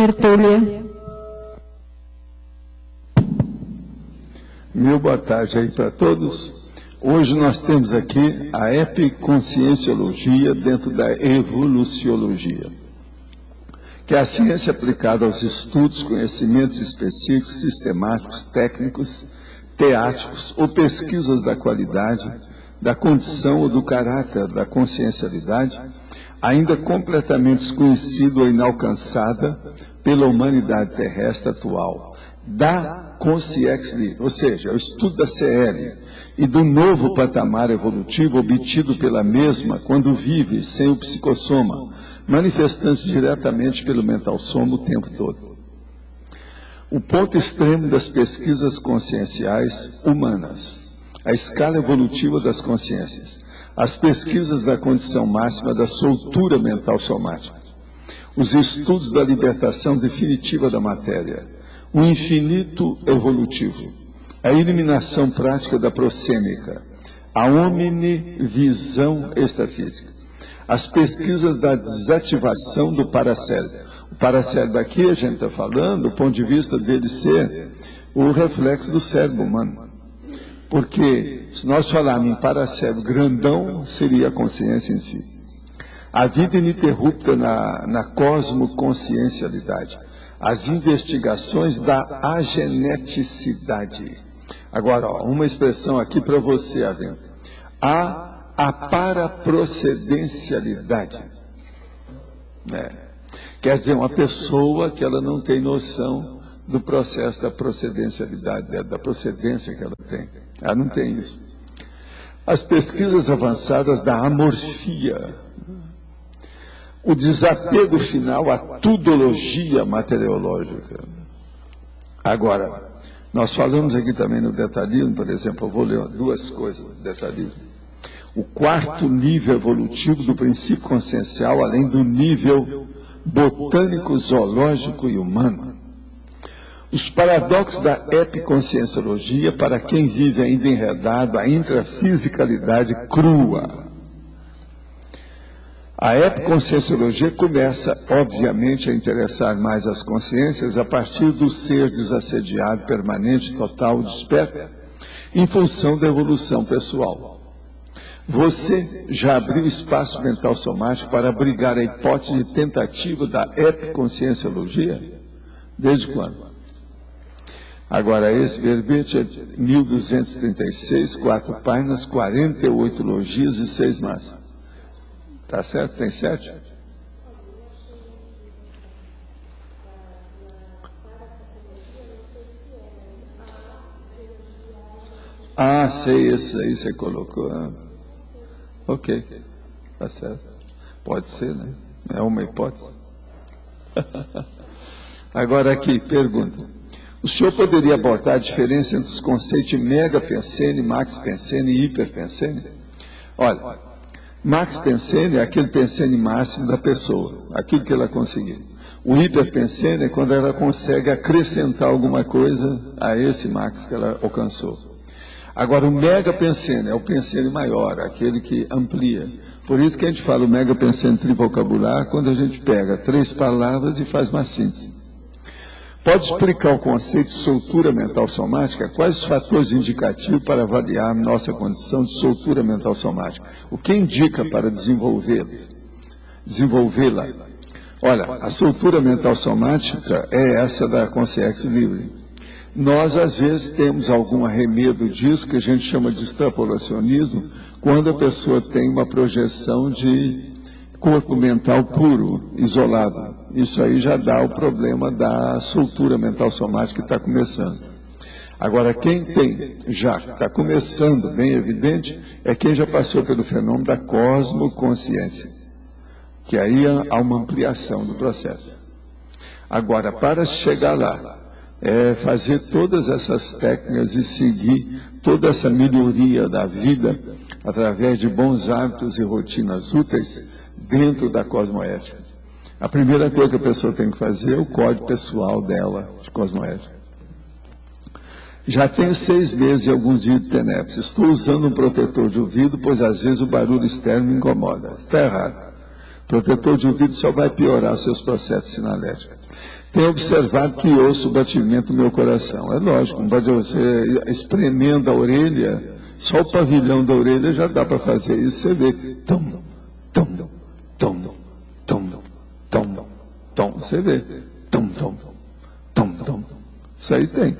tertúlia. Meu boa tarde aí para todos. Hoje nós temos aqui a epiconscienciologia dentro da evoluciologia, que é a ciência aplicada aos estudos, conhecimentos específicos, sistemáticos, técnicos, teáticos ou pesquisas da qualidade, da condição ou do caráter da consciencialidade, ainda completamente desconhecida ou inalcançada pela humanidade terrestre atual, da consciência, ou seja, o estudo da CL e do novo patamar evolutivo obtido pela mesma quando vive sem o psicossoma, manifestando-se diretamente pelo mental soma o tempo todo. O ponto extremo das pesquisas conscienciais humanas, a escala evolutiva das consciências, as pesquisas da condição máxima da soltura mental somática, os estudos da libertação definitiva da matéria, o infinito evolutivo, a eliminação prática da prosêmica, a omnivisão extrafísica, as pesquisas da desativação do paracérebro. O paracérebro aqui a gente está falando do ponto de vista dele ser o reflexo do cérebro humano. Porque se nós falarmos em paracérebro grandão, seria a consciência em si. A vida ininterrupta na cosmoconsciencialidade. As investigações da ageneticidade. Agora, ó, uma expressão aqui para você, Adriano. A paraprocedencialidade. Quer dizer, uma pessoa que ela não tem noção do processo da procedencialidade, da procedência que ela tem. Ela não tem isso. As pesquisas avançadas da amorfia. O desapego final à tudologia materiológica. Agora, nós falamos aqui também no detalhismo, por exemplo, eu vou ler duas coisas no detalhismo. O quarto nível evolutivo do princípio consciencial, além do nível botânico, zoológico e humano. Os paradoxos da epiconscienciologia para quem vive ainda enredado a intrafisicalidade crua. A epiconscienciologia começa, obviamente, a interessar mais as consciências a partir do ser desassediado, permanente, total, desperto, em função da evolução pessoal. Você já abriu espaço mental somático para abrigar a hipótese de tentativa da epiconscienciologia? Desde quando? Agora, esse verbete é 1236, 4 páginas, 48 logias e 6 mais. Tá certo? Tem 7? Ah, sei, esse aí você colocou. Ah. Ok, tá certo. Pode ser, né? É uma hipótese. Agora aqui, pergunta. O senhor poderia abordar a diferença entre os conceitos de mega-pensene, max-pensene e hiperpensene? Olha, max-pensene é aquele pensene máximo da pessoa, aquilo que ela conseguiu. O hiperpensene é quando ela consegue acrescentar alguma coisa a esse max que ela alcançou. Agora, o mega-pensene é o pensene maior, aquele que amplia. Por isso que a gente fala o mega-pensene trivocabular, quando a gente pega 3 palavras e faz uma síntese. Pode explicar o conceito de soltura mental somática? Quais os fatores indicativos para avaliar nossa condição de soltura mental somática? O que indica para desenvolvê-la? Olha, a soltura mental somática é essa da consciência livre. Nós, às vezes, temos algum arremedo disso, que a gente chama de extrapolacionismo, quando a pessoa tem uma projeção de corpo mental puro, isolado. Isso aí já dá o problema da soltura mental somática que está começando. Agora, quem tem já, que está começando, bem evidente, é quem já passou pelo fenômeno da cosmoconsciência, que aí há uma ampliação do processo. Agora, para chegar lá, é fazer todas essas técnicas e seguir toda essa melhoria da vida através de bons hábitos e rotinas úteis dentro da cosmoética. A primeira coisa que a pessoa tem que fazer é o código pessoal dela de cosmoética. Já tenho 6 meses e alguns dias de tenepes. Estou usando um protetor de ouvido, pois às vezes o barulho externo me incomoda. Está errado. Protetor de ouvido só vai piorar os seus processos sinaléticos. Tenho observado que ouço o batimento do meu coração. É lógico, não pode você espremendo a orelha, só o pavilhão da orelha já dá para fazer isso. Você vê, tom, tom, tom, tom, tom, tom, você vê, tom, tom, tom, tom. Isso aí tem,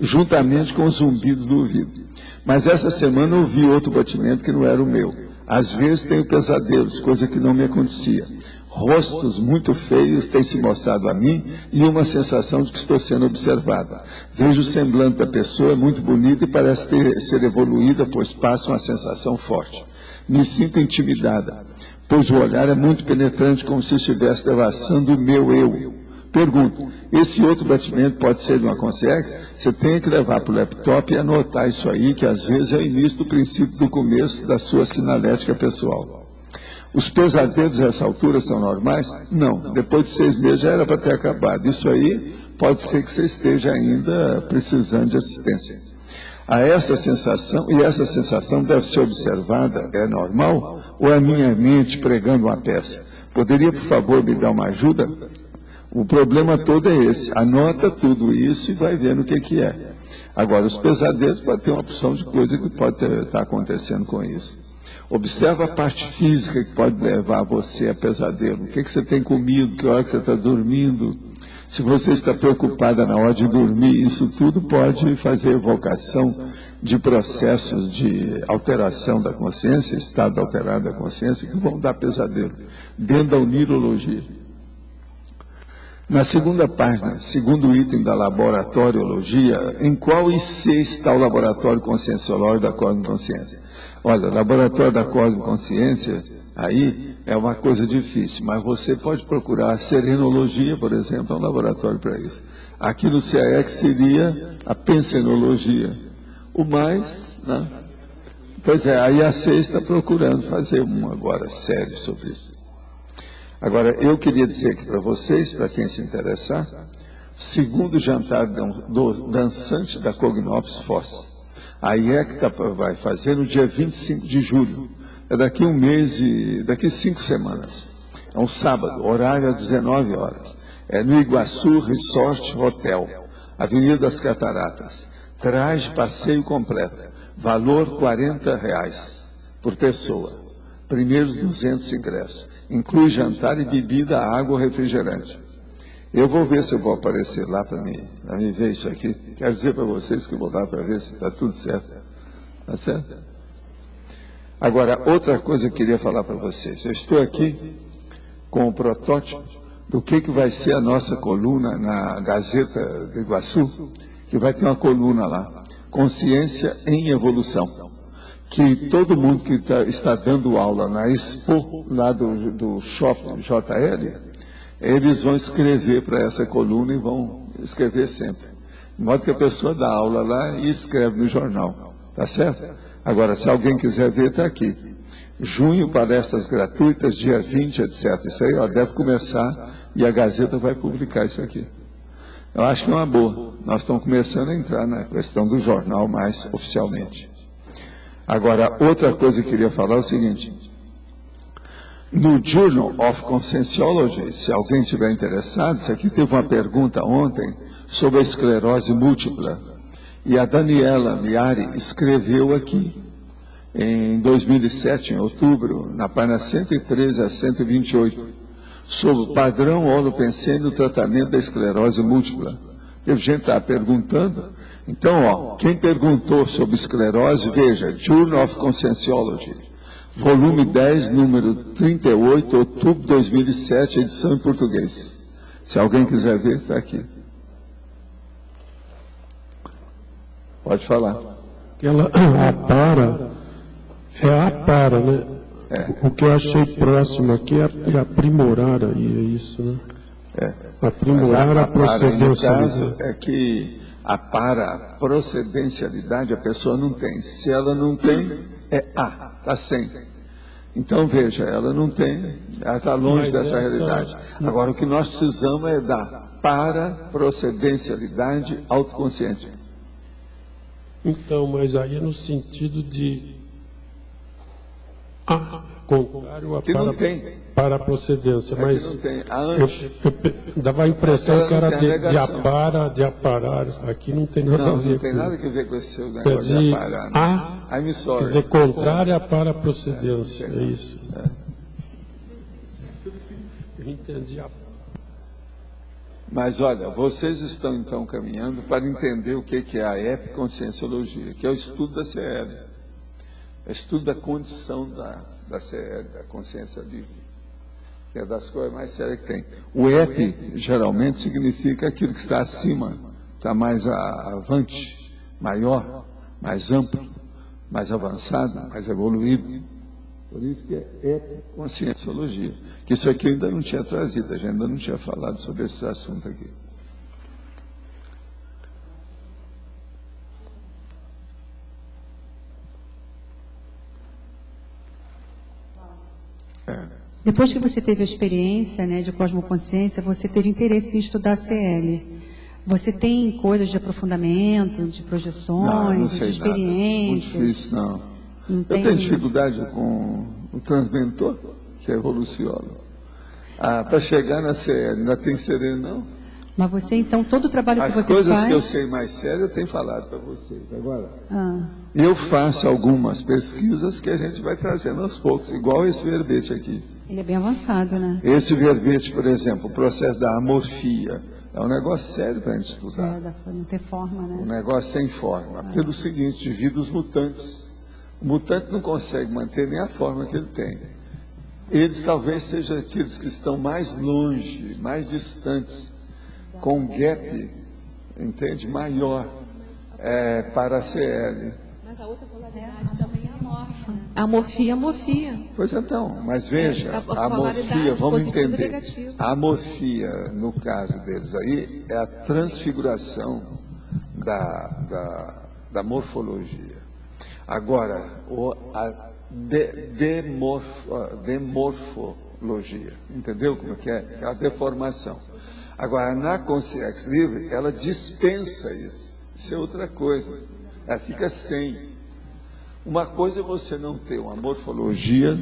juntamente com os zumbidos do ouvido. Mas essa semana eu ouvi outro batimento que não era o meu. Às vezes tenho pesadelos, coisa que não me acontecia. Rostos muito feios têm se mostrado a mim e uma sensação de que estou sendo observada. Vejo o semblante da pessoa, é muito bonito e parece ser evoluída, pois passa uma sensação forte. Me sinto intimidada, pois o olhar é muito penetrante, como se estivesse devassando o meu eu. Pergunto, esse outro batimento pode ser de uma consciência? Você tem que levar para o laptop e anotar isso aí, que às vezes é o início do princípio do começo da sua sinalética pessoal. Os pesadelos nessa altura são normais? Não. Depois de 6 meses já era para ter acabado. Isso aí pode ser que você esteja ainda precisando de assistência. A essa sensação, e essa sensação deve ser observada, é normal? Ou é a minha mente pregando uma peça? Poderia, por favor, me dar uma ajuda? O problema todo é esse. Anota tudo isso e vai vendo o que é. Agora, os pesadelos podem ter uma opção de coisa que pode estar acontecendo com isso. Observa a parte física que pode levar você a pesadelo. O que você tem comido, que hora que você está dormindo. Se você está preocupada na hora de dormir, isso tudo pode fazer evocação de processos de alteração da consciência, estado alterado da consciência, que vão dar pesadelo, dentro da onirologia. Na segunda página, segundo item da laboratoriologia, em qual IC está o laboratório conscienciológico da cosmoconsciência? Olha, o laboratório da cosmoconsciência, aí é uma coisa difícil, mas você pode procurar a serenologia, por exemplo, é um laboratório para isso. Aqui no CAEX seria a pensenologia. O mais, né? Pois é, a IAC está procurando fazer um agora sério sobre isso. Agora, eu queria dizer aqui para vocês, para quem se interessar, segundo jantar do dançante da Cognops Foss. A IEC vai fazer no dia 25 de julho. É daqui um mês e daqui 5 semanas. É um sábado, horário às 19 horas. É no Iguaçu Resort Hotel, Avenida das Cataratas. Traje passeio completo. Valor R$40 por pessoa. Primeiros 200 ingressos. Inclui jantar e bebida, água ou refrigerante. Eu vou ver se eu vou aparecer lá para me ver isso aqui. Quero dizer para vocês que eu vou lá para ver se está tudo certo. Está certo? Agora, outra coisa que eu queria falar para vocês. Eu estou aqui com o protótipo do que vai ser a nossa coluna na Gazeta do Iguaçu, que vai ter uma coluna lá, Consciência em Evolução, que todo mundo que está dando aula na Expo, lá do Shopping JL, eles vão escrever para essa coluna e vão escrever sempre. De modo que a pessoa dá aula lá e escreve no jornal. Tá certo? Agora, se alguém quiser ver, está aqui. Junho, palestras gratuitas, dia 20, etc. Isso aí deve começar e a Gazeta vai publicar isso aqui. Eu acho que é uma boa. Nós estamos começando a entrar na questão do jornal mais oficialmente. Agora, outra coisa que eu queria falar é o seguinte. No Journal of Conscienciology, se alguém estiver interessado, isso aqui teve uma pergunta ontem sobre a esclerose múltipla. E a Daniela Miari escreveu aqui, em 2007, em outubro, na página 113 a 128, sobre o padrão holopensene no tratamento da esclerose múltipla. Teve gente que está perguntando. Então, quem perguntou sobre esclerose, veja, Journal of Conscienciology. Volume 10, número 38, outubro de 2007, edição em português. Se alguém quiser ver, está aqui. Pode falar. Ela apara, né? O que eu achei próximo aqui é aprimorar aí, é isso, né? Aprimorar a procedencialidade. No caso, é que a procedencialidade a pessoa não tem. Se ela não tem, é A, está sem. Então, veja, ela não tem, ela está longe dessa realidade. Agora, o que nós precisamos é da paraprocedencialidade autoconsciente. Então, mas aí é no sentido de contrário a que não tem. para a procedência, mas não tem. Antes, dava a impressão que era de aparar. Aqui não tem nada a ver. Não tem nada a ver com esse seu negócio de aparar. Né? Quer dizer, contrária para a procedência, é isso. Eu entendi a... Mas, olha, vocês estão, então, caminhando para entender o que é a epiconscienciologia, que é o estudo da CL. É o estudo da condição da CL, da consciência livre. Que é das coisas mais sérias que tem. O epi, geralmente, significa aquilo que está acima, está mais avante, maior, mais amplo, mais avançado, mais evoluído. Por isso que é epiconscienciologia. Que isso aqui eu ainda não tinha trazido, a gente ainda não tinha falado sobre esse assunto aqui. Depois que você teve a experiência, né, de cosmoconsciência, você teve interesse em estudar a CL. Você tem coisas de aprofundamento, de projeções, não sei de experiências? Nada. Muito difícil, não. Eu tenho dificuldade com o transmentor, que é evoluciólogo. Para chegar na CL, ainda tem sereno, não? Mas você, então, todo o trabalho que você faz... As coisas que eu sei mais sério, eu tenho falado para vocês. Agora, eu faço algumas pesquisas que a gente vai trazendo aos poucos, igual esse verbete aqui. Ele é bem avançado, né? Esse verbete, por exemplo, o processo da amorfia, é um negócio sério para a gente estudar. Não ter forma, né? Um negócio sem forma. Pelo seguinte, devido aos mutantes. O mutante não consegue manter nem a forma que ele tem. Eles talvez sejam aqueles que estão mais longe, mais distantes, com um gap, entende, maior para a CL. Mas a outra polaridade também é amorfa. A morfia. Pois então, mas veja, a morfia, vamos entender. A amorfia, no caso deles aí, é a transfiguração da morfologia. Agora, a demorfologia, entendeu como que é? É a deformação. Agora, na consciência livre, ela dispensa isso. Isso é outra coisa. Ela fica sem. Uma coisa é você não ter uma morfologia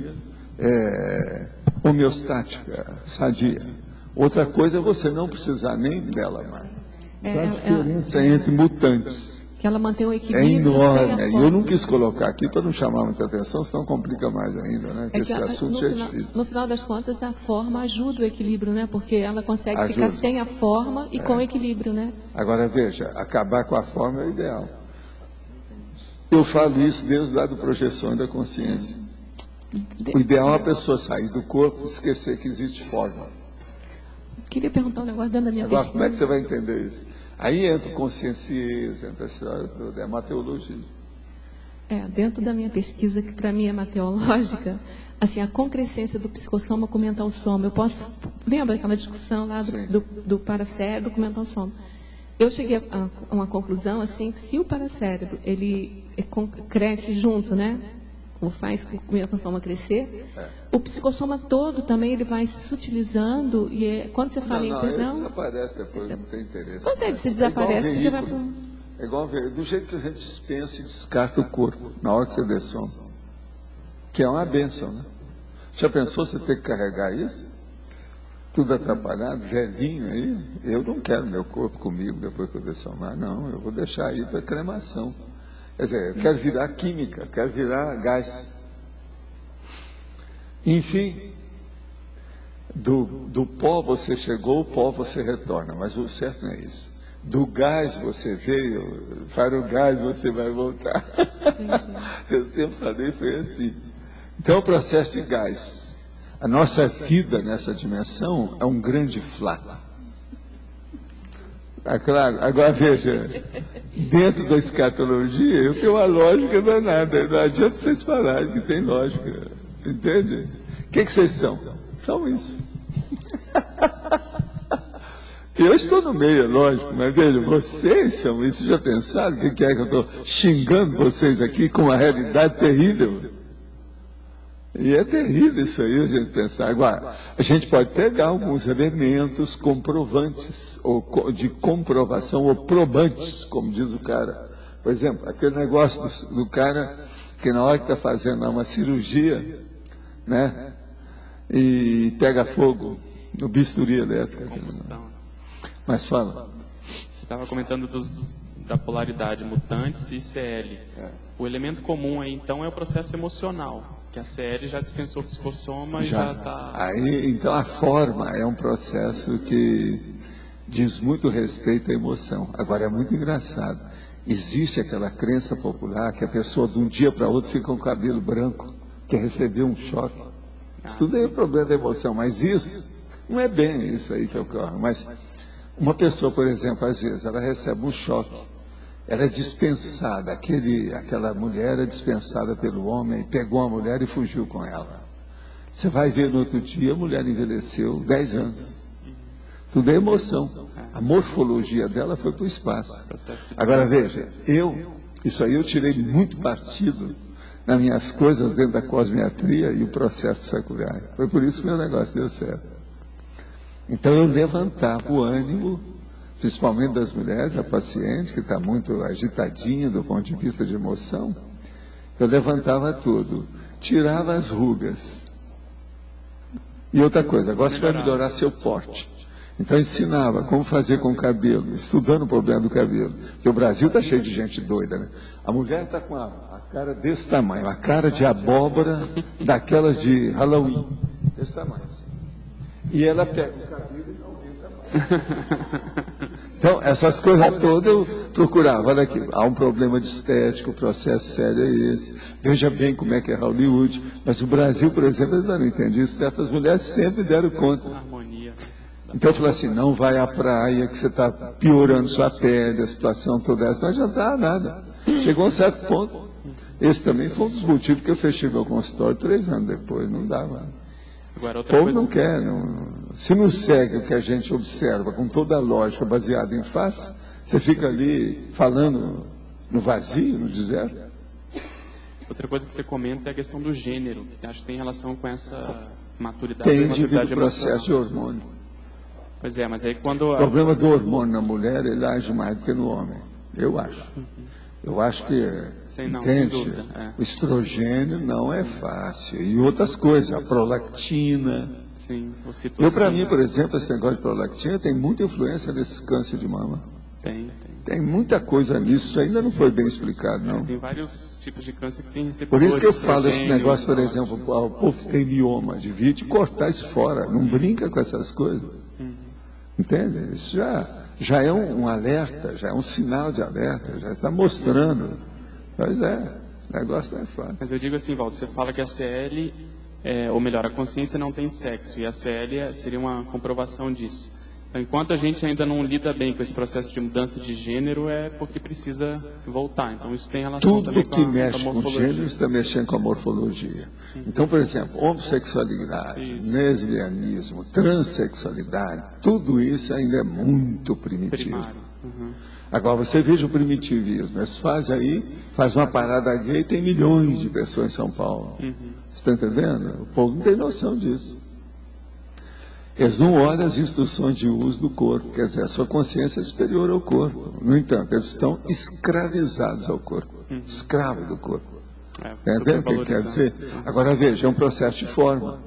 homeostática, sadia. Outra coisa é você não precisar nem dela mais. A diferença entre mutantes. Que ela mantém o É equilíbrio. enorme. E eu não quis colocar aqui para não chamar muita atenção, senão complica mais ainda, né? Esse assunto é difícil. No final das contas, a forma ajuda o equilíbrio, né? Porque ela consegue ficar sem a forma e com o equilíbrio, né? Agora, veja, acabar com a forma é o ideal. Eu falo isso desde lá do projeção da consciência. O ideal é a pessoa sair do corpo e esquecer que existe forma. Queria perguntar um negócio dentro da minha Agora, pesquisa. como é que você vai entender isso? Aí entra consciência, entra essa história toda, é mateologia. Dentro da minha pesquisa, que para mim é mateológica, assim, a concrescência do psicossoma com o mental soma. Eu posso... Lembra aquela discussão lá do paracérebro com o mental soma? Eu cheguei a uma conclusão, assim, que se o paracérebro, ele cresce junto, né? Ou faz com o mental soma crescer, o psicossoma todo também ele vai se sutilizando, e quando você fala em ele desaparece depois, não tem interesse. Quando ele se desaparece, porque vai para É igual do jeito que a gente dispensa e descarta o corpo, na hora que você dessoma. Que é uma bênção, né? Já pensou você ter que carregar isso? Tudo atrapalhado, velhinho aí? Eu não quero meu corpo comigo depois que eu dessomar, não. Eu vou deixar aí para cremação. Quer dizer, eu quero virar química, quero virar gás. Enfim, do pó você chegou, o pó você retorna, mas o certo não é isso. Do gás você veio, para o gás você vai voltar. Eu sempre falei, foi assim. Então, o processo de gás. A nossa vida nessa dimensão é um grande flato. Tá claro? Agora veja, dentro da escatologia, eu tenho uma lógica danada. Não adianta vocês falarem que tem lógica. Entende? O que vocês são? São isso. Eu estou no meio, é lógico, mas veja, vocês são isso. Já pensaram o que é que eu estou xingando vocês aqui com uma realidade terrível? E é terrível isso aí, a gente pensar. Agora, a gente pode pegar alguns elementos comprovantes, ou de comprovação, ou probantes, como diz o cara. Por exemplo, aquele negócio do cara que na hora que está fazendo uma cirurgia, né, e pega fogo no bisturi elétrico. Combustão. Mas fala. Você estava comentando da polaridade mutantes e CL. O elemento comum aí, então, é o processo emocional, que a CL já dispensou o psicossoma e já está... Aí, então, a forma é um processo que diz muito respeito à emoção. Agora, é muito engraçado. Existe aquela crença popular que a pessoa, de um dia para outro, fica com o cabelo branco, quer receber um choque. Isso tudo é problema da emoção, mas isso não é bem isso aí que ocorre. Mas uma pessoa, por exemplo, às vezes, ela recebe um choque. Ela é dispensada, aquela mulher é dispensada pelo homem, pegou a mulher e fugiu com ela. Você vai ver no outro dia, a mulher envelheceu 10 anos. Tudo é emoção. A morfologia dela foi para o espaço. Agora veja, isso aí eu tirei muito partido nas minhas coisas dentro da cosmiatria e o processo de Sakurai. Foi por isso que meu negócio deu certo. Então eu levantava o ânimo, principalmente das mulheres, a paciente que está muito agitadinha do ponto de vista de emoção, eu levantava tudo, tirava as rugas. E outra coisa, agora você vai melhorar seu porte. Então ensinava como fazer com o cabelo, estudando o problema do cabelo. Porque o Brasil está cheio de gente doida, né? A mulher está com a cara desse tamanho, a cara de abóbora daquelas de Halloween, desse tamanho. E ela pega o cabelo e não aumenta mais. Então, essas coisas todas eu procurava. Olha aqui, há um problema de estética, o processo sério é esse. Veja bem como é que é Hollywood. Mas o Brasil, por exemplo, ainda não entende isso. Certas mulheres sempre deram conta. Então eu falei assim, não vai à praia, que você está piorando sua pele, a situação toda essa. Não adiantava nada. Chegou a um certo ponto. Esse também foi um dos motivos que eu fechei meu consultório 3 anos depois. Não dava. Agora, o povo não quer, se não segue o que a gente observa com toda a lógica baseada em fatos, você fica ali falando no vazio, no deserto. Outra coisa que você comenta é a questão do gênero, que acho que tem relação com essa maturidade. Tem devido ao processo de hormônio. Pois é, mas aí quando... O problema do hormônio na mulher, ele age mais do que no homem, eu acho. Eu acho que, entende, o estrogênio não é fácil. E outras coisas, a prolactina. Sim, para mim, por exemplo, esse negócio de prolactina tem muita influência nesse câncer de mama. Tem muita coisa nisso, isso ainda não foi bem explicado, não. Tem vários tipos de câncer que tem receptores. Por isso que eu falo esse negócio, por exemplo, o povo que tem mioma, devia cortar isso fora, não brinca com essas coisas. Entende? Isso já é um alerta, já é um sinal de alerta, já está mostrando. Pois é, o negócio não é fácil. Mas eu digo assim, Valdo, você fala que a CL, ou melhor, a consciência não tem sexo, e a CL seria uma comprovação disso. Então, enquanto a gente ainda não lida bem com esse processo de mudança de gênero, é porque precisa voltar. Então, isso tem relação também com a morfologia. Tudo que mexe com gênero está mexendo com a morfologia. Então, por exemplo, homossexualidade, lesbianismo, transexualidade, tudo isso ainda é muito primitivo. Agora, você veja o primitivismo. Eles faz uma parada gay e tem milhões de pessoas em São Paulo. Você está entendendo? O povo não tem noção disso. Eles não olham as instruções de uso do corpo, quer dizer, a sua consciência é superior ao corpo. No entanto, eles estão escravizados ao corpo, escravos do corpo. Entendeu o que quer dizer? Agora veja, é um processo de forma.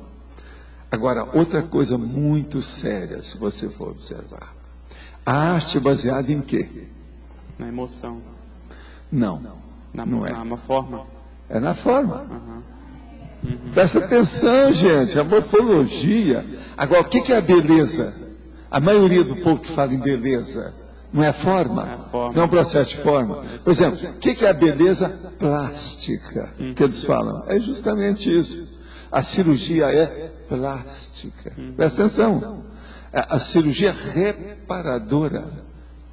Agora, outra coisa muito séria, se você for observar. A arte é baseada em quê? Na emoção. Não, não é. Na forma? É na forma. Presta atenção, gente, a morfologia. Agora, o que é a beleza? A maioria do povo que fala em beleza não é forma? Não é um processo de forma. Por exemplo, o que é a beleza plástica que eles falam? É justamente isso. A cirurgia é plástica. Presta atenção. A cirurgia reparadora.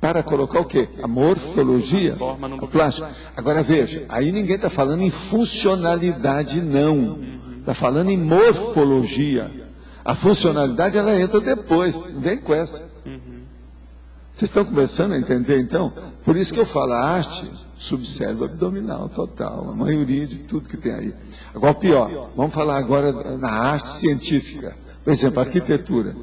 Para colocar o quê? A morfologia, a plástica. Agora veja, aí ninguém está falando em funcionalidade, não. Está falando em morfologia. A funcionalidade, ela entra depois, vem com essa. Vocês estão começando a entender, então? Por isso que eu falo, a arte subserve abdominal total, a maioria de tudo que tem aí. Agora, pior, vamos falar agora na arte científica. Por exemplo, a arquitetura.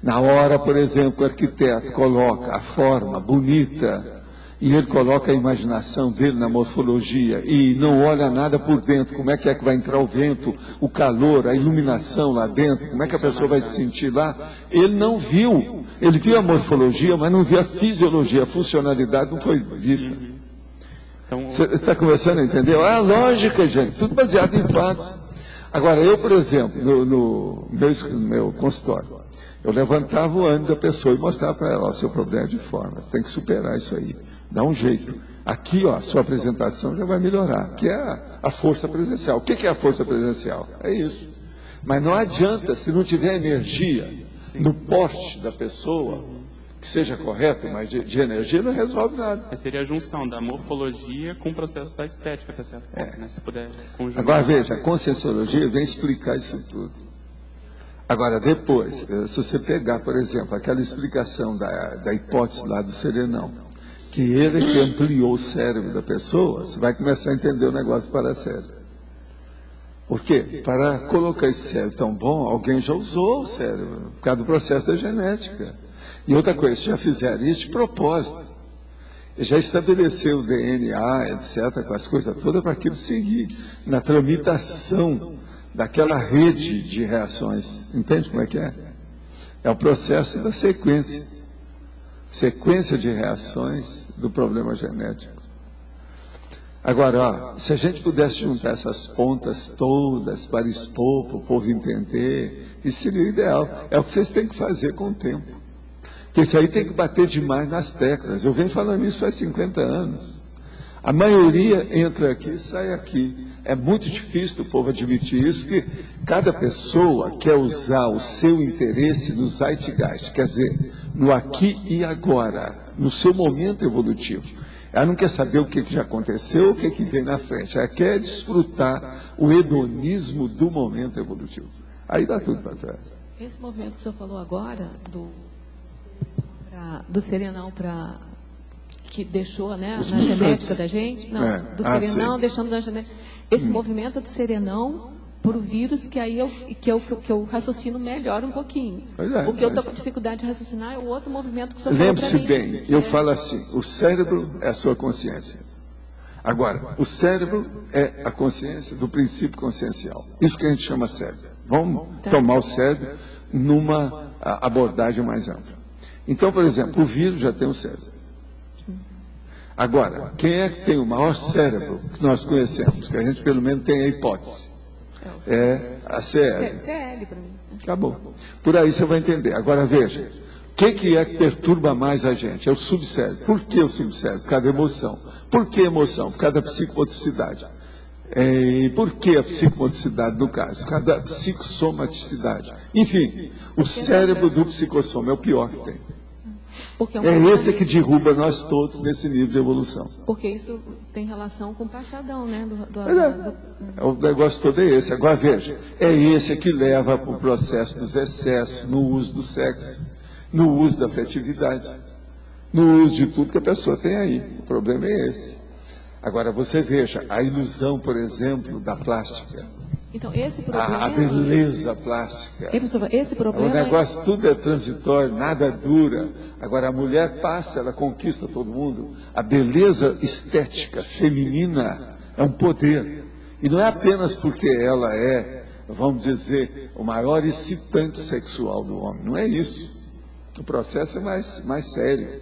Na hora, por exemplo, que o arquiteto coloca a forma bonita e ele coloca a imaginação dele na morfologia e não olha nada por dentro, como é que vai entrar o vento, o calor, a iluminação lá dentro, como é que a pessoa vai se sentir lá, ele não viu, ele viu a morfologia, mas não viu a fisiologia, a funcionalidade não foi vista. Você está começando a entender? A lógica, gente, tudo baseado em fatos. Agora, eu, por exemplo, no meu consultório, eu levantava o ânimo da pessoa e mostrava para ela, o seu problema é de forma, você tem que superar isso aí. Dá um jeito. Aqui, ó, sua apresentação já vai melhorar, que é a força presencial. O que é a força presencial? É isso. Mas não adianta, se não tiver energia no porte da pessoa, que seja correto, mas de energia não resolve nada. Mas seria a junção da morfologia com o processo da estética, tá certo? Né? Se puder conjugar. Agora, veja, a conscienciologia vem explicar isso tudo. Agora, depois, se você pegar, por exemplo, aquela explicação da hipótese lá do serenão, que ele que ampliou o cérebro da pessoa, você vai começar a entender o negócio do paracérebro. Por quê? Para colocar esse cérebro tão bom, alguém já usou o cérebro, por causa do processo da genética. E outra coisa, já fizeram isso de propósito. Já estabeleceu o DNA, etc., com as coisas todas, para aquilo seguir na tramitação daquela rede de reações. Entende como é que é? É o processo da sequência. Sequência de reações do problema genético. Agora, ó, se a gente pudesse juntar essas pontas todas para expor, para o povo entender, isso seria o ideal. É o que vocês têm que fazer com o tempo. Porque isso aí tem que bater demais nas teclas. Eu venho falando isso faz 50 anos. A maioria entra aqui e sai aqui. É muito difícil o povo admitir isso, porque cada pessoa quer usar o seu interesse no zeitgeist, quer dizer, no aqui e agora, no seu momento evolutivo. Ela não quer saber o que já aconteceu, o que vem na frente. Ela quer desfrutar o hedonismo do momento evolutivo. Aí dá tudo para trás. Esse movimento que o senhor falou agora, do serenão para... que deixou, né, na genética da gente, não, do serenão deixando na genética. Esse movimento do serenão para o vírus, que aí eu raciocino melhor um pouquinho. O que eu estou com dificuldade de raciocinar é o outro movimento que o senhor falou para mim. Lembre-se bem, eu falo assim, o cérebro é a sua consciência. Agora, o cérebro é a consciência do princípio consciencial. Isso que a gente chama cérebro. Vamos tomar o cérebro numa abordagem mais ampla. Então, por exemplo, o vírus já tem o cérebro. Agora, quem é que tem o maior cérebro que nós conhecemos? Que a gente pelo menos tem a hipótese. É a CL. CL para mim. Acabou. Por aí você vai entender. Agora veja, o que é que perturba mais a gente? É o subcérebro. Por que o subcérebro? Por causa da emoção. Por que emoção? Por causa da psicomotricidade. E por que a psicomotricidade no caso? Por causa da psicossomaticidade. Enfim, o cérebro do psicossoma é o pior que tem. É esse que derruba nós todos nesse nível de evolução. Porque isso tem relação com o passadão, né? O negócio todo é esse. Agora veja, é esse que leva para o processo dos excessos, no uso do sexo, no uso da afetividade, no uso de tudo que a pessoa tem aí. O problema é esse. Agora você veja, a ilusão, por exemplo, da plástica. Então, esse problema... A beleza plástica. Esse problema... O negócio tudo é transitório, nada dura. Agora, a mulher passa, ela conquista todo mundo. A beleza estética feminina é um poder. E não é apenas porque ela é, vamos dizer, o maior excitante sexual do homem. Não é isso. O processo é mais sério.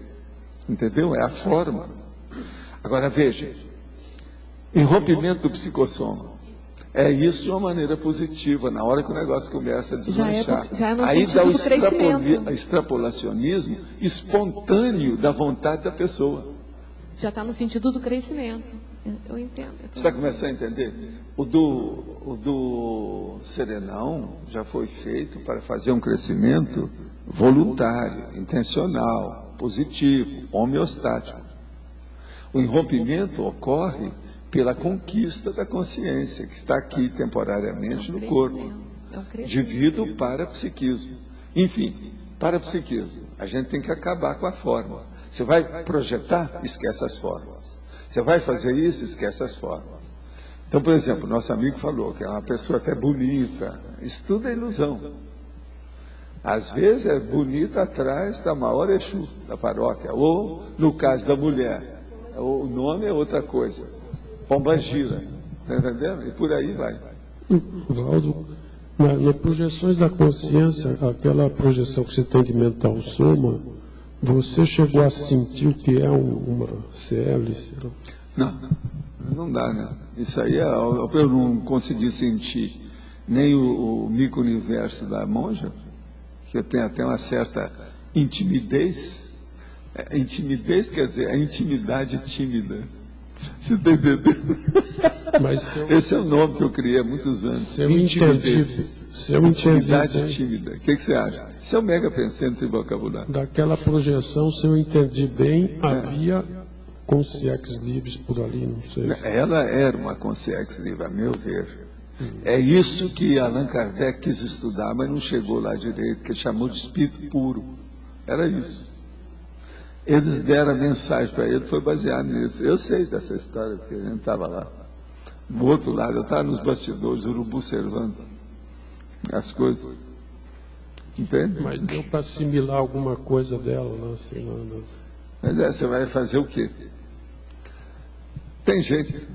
Entendeu? É a forma. Agora, veja. Rompimento do psicossoma. É isso de uma maneira positiva, na hora que o negócio começa a deslanchar. Aí dá o extrapolacionismo espontâneo da vontade da pessoa. Já está no sentido do crescimento. Eu entendo. Você está começando a entender? O do serenão já foi feito para fazer um crescimento voluntário, intencional, positivo, homeostático. O irrompimento ocorre pela conquista da consciência, que está aqui temporariamente no corpo, devido para psiquismo. Enfim, para psiquismo, a gente tem que acabar com a forma. Você vai projetar, esquece as formas. Você vai fazer isso, esquece as formas. Então, por exemplo, nosso amigo falou que é uma pessoa até bonita. Isso tudo é ilusão. Às vezes é bonita atrás da maior Exu da paróquia, ou, no caso da mulher, O nome é outra coisa. Pombagira. Está entendendo? E por aí vai. Valdo, nas projeções da consciência, aquela projeção que você tem de mental soma, você chegou a sentir o que é uma CL? Não dá, né? Isso aí eu não consegui sentir nem o micro-universo da monja, que eu tenho até uma certa intimidez. Intimidez quer dizer a intimidade tímida. Você está entendendo? Esse é o nome que eu criei há muitos anos. Se eu entendi. Intimidade tímida. O que você acha? Isso é um mega pensante em vocabulário. Daquela projeção, se eu entendi bem, havia consciências livres por ali, não sei. Ela era uma consciência livre, a meu ver. É isso que Allan Kardec quis estudar, mas não chegou lá direito, que ele chamou de espírito puro. Era isso. Eles deram a mensagem para ele, foi baseado nisso. Eu sei dessa história, porque a gente estava lá. Do outro lado, eu estava nos bastidores, urubu observando as coisas. Entende? Mas deu para assimilar alguma coisa dela lá, sei lá. Não. Mas você vai fazer o quê? Tem jeito.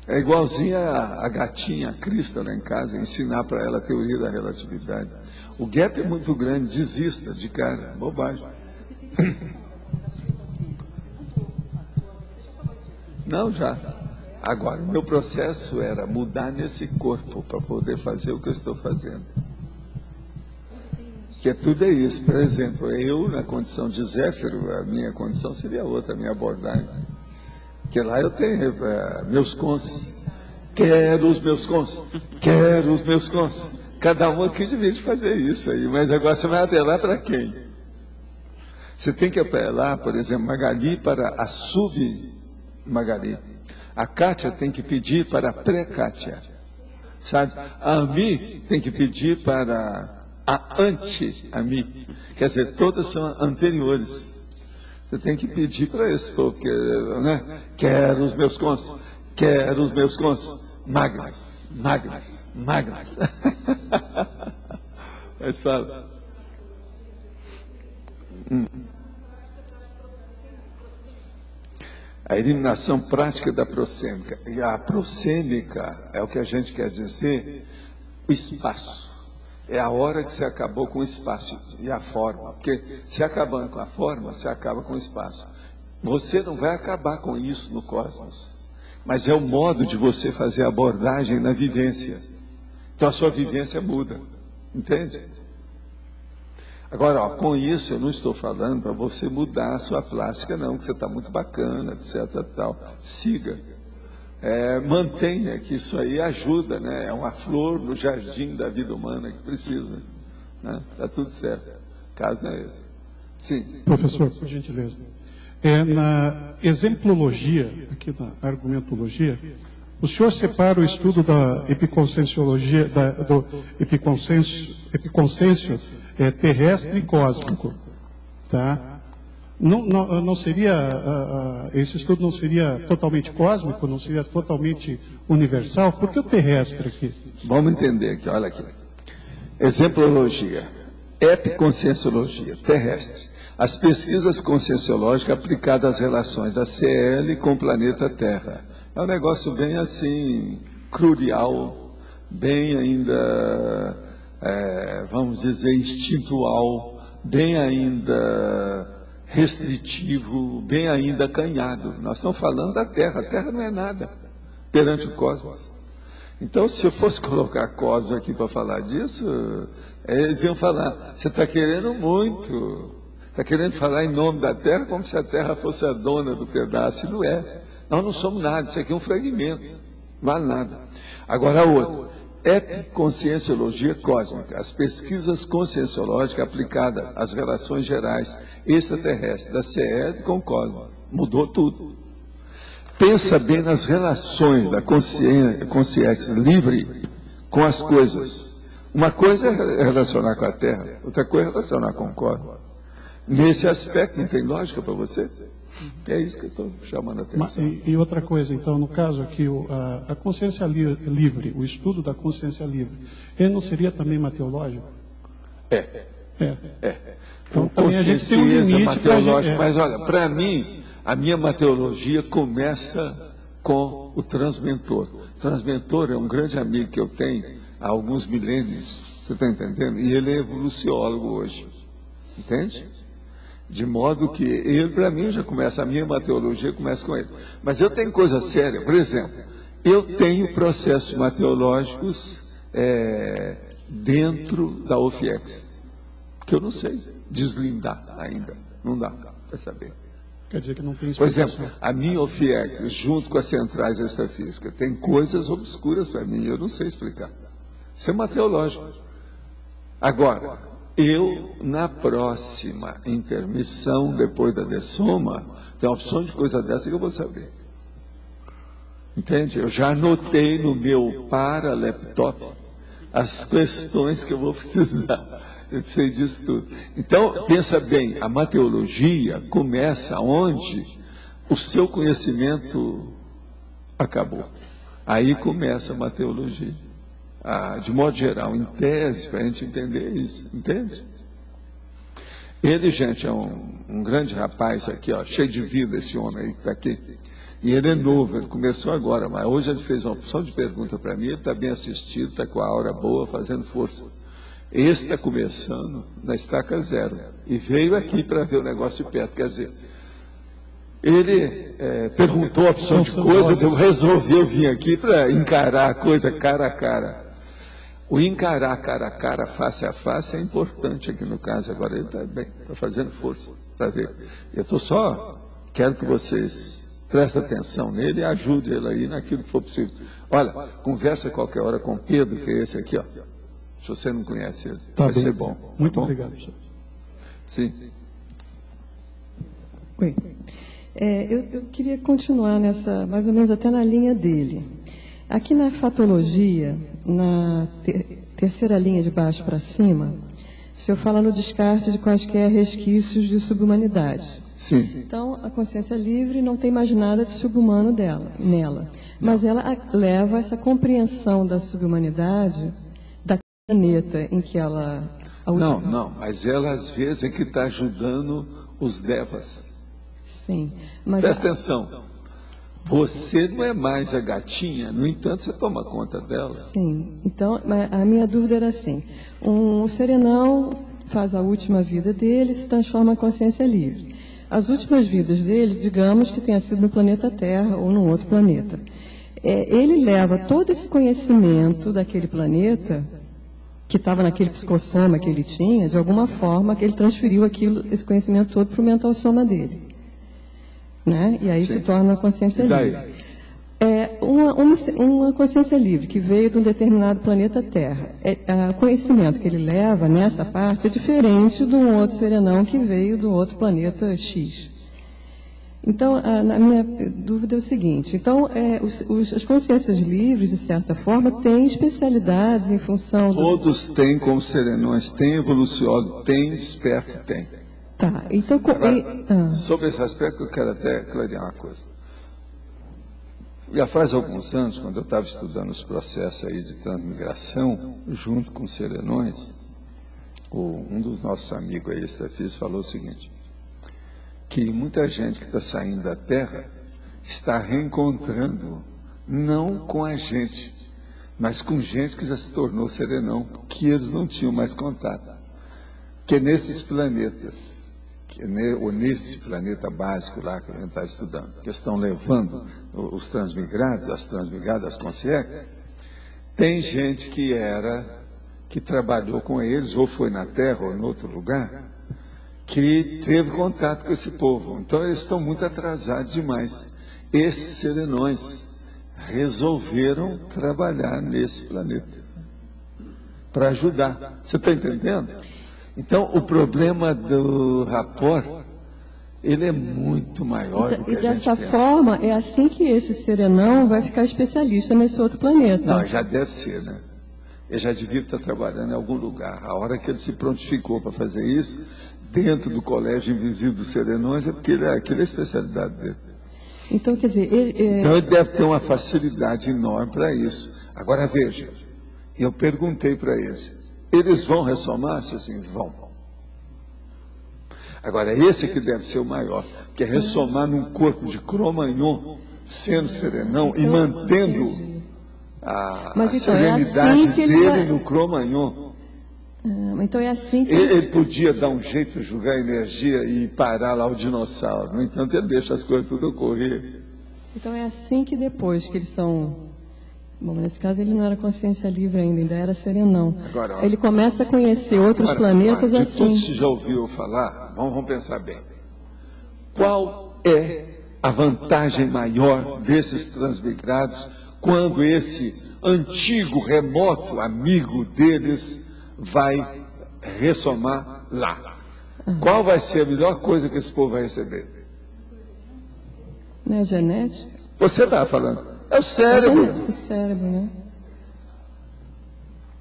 É igualzinha a gatinha, a Crista lá em casa, ensinar para ela a teoria da relatividade. O gap é muito grande, desista de cara, bobagem. Não, já. Agora, o meu processo era mudar nesse corpo para poder fazer o que eu estou fazendo. Que tudo é isso. Por exemplo, eu, na condição de Zéfiro, a minha condição seria outra, a minha abordagem. Que lá eu tenho meus cônsules. Quero os meus cônsules. Quero os meus cônsules. Cada um aqui devia fazer isso aí. Mas agora você vai apelar para quem? Você tem que apelar, por exemplo, Magali para a sub-Magali. A Kátia tem que pedir para a pré-Kátia. Sabe? A Ami tem que pedir para a anti-Ami. Quer dizer, todas são anteriores. Você tem que pedir para esse povo, porque, né? Quero os meus cônsules, quero os meus cônsules. Magnus, Magnus, Magnus. Mas fala. A eliminação prática da prosêmica. E a prosêmica é o que a gente quer dizer, o espaço. É a hora que você acabou com o espaço e a forma. Porque se acabando com a forma, você acaba com o espaço. Você não vai acabar com isso no cosmos. Mas é o modo de você fazer a abordagem na vivência. Então a sua vivência muda. Entende? Agora, ó, com isso eu não estou falando para você mudar a sua plástica, não, que você está muito bacana, etc. Tal. Siga. Mantenha, que isso aí ajuda, né? É uma flor no jardim da vida humana que precisa. Né? Está tudo certo. O caso não é esse. Sim. Professor, por gentileza. Na exemplologia, aqui na argumentologia, o senhor separa o estudo da epiconscienciologia, do epiconsciêncio terrestre e cósmico. Tá? Não seria, esse estudo não seria totalmente cósmico, não seria totalmente universal? Por que o terrestre aqui? Vamos entender aqui, olha aqui. Exemplologia, epiconscienciologia, terrestre. As pesquisas conscienciológicas aplicadas às relações da CL com o planeta Terra. É um negócio bem assim, crucial, bem ainda, vamos dizer, instintual, bem ainda restritivo, bem ainda acanhado. Nós estamos falando da Terra. A Terra não é nada perante o cosmos. Então, se eu fosse colocar cosmos aqui para falar disso, eles iam falar, você está querendo muito. Está querendo falar em nome da Terra como se a Terra fosse a dona do pedaço. E não é. Nós não somos nada. Isso aqui é um fragmento. Não vale nada. Agora, a outra. Epiconscienciologia cósmica. As pesquisas conscienciológicas aplicadas às relações gerais extraterrestres da CE com o cosmos. Mudou tudo. Pensa bem nas relações da consciência livre com as coisas. Uma coisa é relacionar com a Terra, outra coisa é relacionar com o cosmos. Nesse aspecto, não tem lógica para você? É isso que eu estou chamando a atenção. E outra coisa, então, no caso aqui, a consciência livre, o estudo da consciência livre, ele não seria também mateológico? É. Então, também a gente tem um limite mateológico, mas olha, para mim, A minha mateologia começa com o transmentor. O transmentor é um grande amigo que eu tenho há alguns milênios, você está entendendo? E ele é evoluciólogo hoje, entende? De modo que ele, para mim, já começa, a minha mateologia começa com ele. Mas eu tenho coisa séria, por exemplo, eu tenho processos mateológicos dentro da OFIEX, que eu não sei deslindar ainda, não dá para saber. Quer dizer que não tem Por explicação. exemplo, a minha OFIEX, junto com as centrais extrafísicas, tem coisas obscuras para mim, eu não sei explicar. Isso é mateológico. Agora, eu, na próxima intermissão, depois da dessoma, tem uma opção de coisa dessa que eu vou saber. Entende? Eu já anotei no meu para-laptop as questões que eu vou precisar. Eu sei disso tudo. Então, pensa bem, a mateologia começa onde o seu conhecimento acabou. Aí começa a mateologia. De modo geral, em tese, para a gente entender isso, entende? Ele, gente, é um grande rapaz aqui, ó, cheio de vida, esse homem aí que está aqui. E ele é novo, ele começou agora, mas hoje ele fez uma opção de pergunta para mim, ele está bem assistido, está com a aura boa, fazendo força. Esse está começando na estaca zero, e veio aqui para ver o negócio de perto, quer dizer, ele perguntou a opção de coisa, eu resolvi, eu vim aqui para encarar a coisa cara a cara. O encarar cara a cara, face a face, é importante aqui no caso. Agora ele está bem, está fazendo força para ver. Eu quero que vocês prestem atenção nele e ajudem ele aí naquilo que for possível. Olha, conversa qualquer hora com o Pedro, que é esse aqui, ó. Se você não conhece ele, vai ser bom. Muito obrigado, professor. Sim. Oi. Eu queria continuar nessa, mais ou menos até na linha dele. Aqui na fatologia, na terceira linha de baixo para cima, o senhor fala no descarte de quaisquer resquícios de subhumanidade. Sim. Então, a consciência livre não tem mais nada de subhumano nela. Mas ela leva essa compreensão da subhumanidade daquele planeta em que ela... Não, mas ela às vezes é que está ajudando os devas. Sim. Mas presta atenção. Você não é mais a gatinha, no entanto, você toma conta dela. Sim. Então, a minha dúvida era assim, um serenão faz a última vida dele e se transforma em consciência livre. As últimas vidas dele, digamos que tenha sido no planeta Terra ou num outro planeta. Ele leva todo esse conhecimento daquele planeta, que estava naquele psicossoma que ele tinha, de alguma forma, que ele transferiu esse conhecimento todo para o mental soma dele. Né? E aí se torna a consciência livre. Uma consciência livre que veio de um determinado planeta Terra. O conhecimento que ele leva nessa parte é diferente de um outro serenão que veio do outro planeta X. Então, a minha dúvida é o seguinte, então, as consciências livres, de certa forma, têm especialidades em função do... Todos têm, como serenões, tem evoluciólogo, tem desperto, tem. Tá, então... Agora, sobre esse aspecto, eu quero até clarear uma coisa. Já faz alguns anos, quando eu estava estudando os processos aí de transmigração, junto com serenões, um dos nossos amigos aí, extrafísicos, falou o seguinte, que muita gente que está saindo da Terra está reencontrando, não com a gente, mas com gente que já se tornou serenão, que eles não tinham mais contato. Que nesses planetas, ou nesse planeta básico lá que a gente está estudando, que estão levando os transmigrados, as transmigradas, as consciências, tem gente que trabalhou com eles, ou foi na Terra ou em outro lugar, que teve contato com esse povo. Então eles estão muito atrasados demais. Esses serenões resolveram trabalhar nesse planeta para ajudar. Você está entendendo? Então, o problema do rapport, ele é muito maior do que a gente pensa. E dessa forma, é assim que esse serenão vai ficar especialista nesse outro planeta. Não, já deve ser, né? Ele já devia estar trabalhando em algum lugar. A hora que ele se prontificou para fazer isso, dentro do Colégio Invisível dos Serenões, é porque aquilo é a especialidade dele. Então, quer dizer... Então, ele deve ter uma facilidade enorme para isso. Agora, veja, eu perguntei para eles vão ressomar? Assim, vão. Agora, esse que deve ser o maior, que é ressomar num corpo de Cro-Magnon, sendo serenão e mantendo a serenidade dele no Cro-Magnon. Então é assim que... Ele podia dar um jeito de jogar energia e parar lá o dinossauro. No entanto, ele deixa as coisas tudo ocorrer. Então é assim que depois que eles são... Bom, nesse caso ele não era consciência livre ainda era serenão. Agora, ele começa a conhecer outros planetas de assim. tudo que você já ouviu falar, vamos pensar bem. Qual é a vantagem maior desses transmigrados quando esse antigo, remoto amigo deles vai ressomar lá? Qual vai ser a melhor coisa que esse povo vai receber? Não é genética? Você está falando. É o cérebro. O cérebro, né?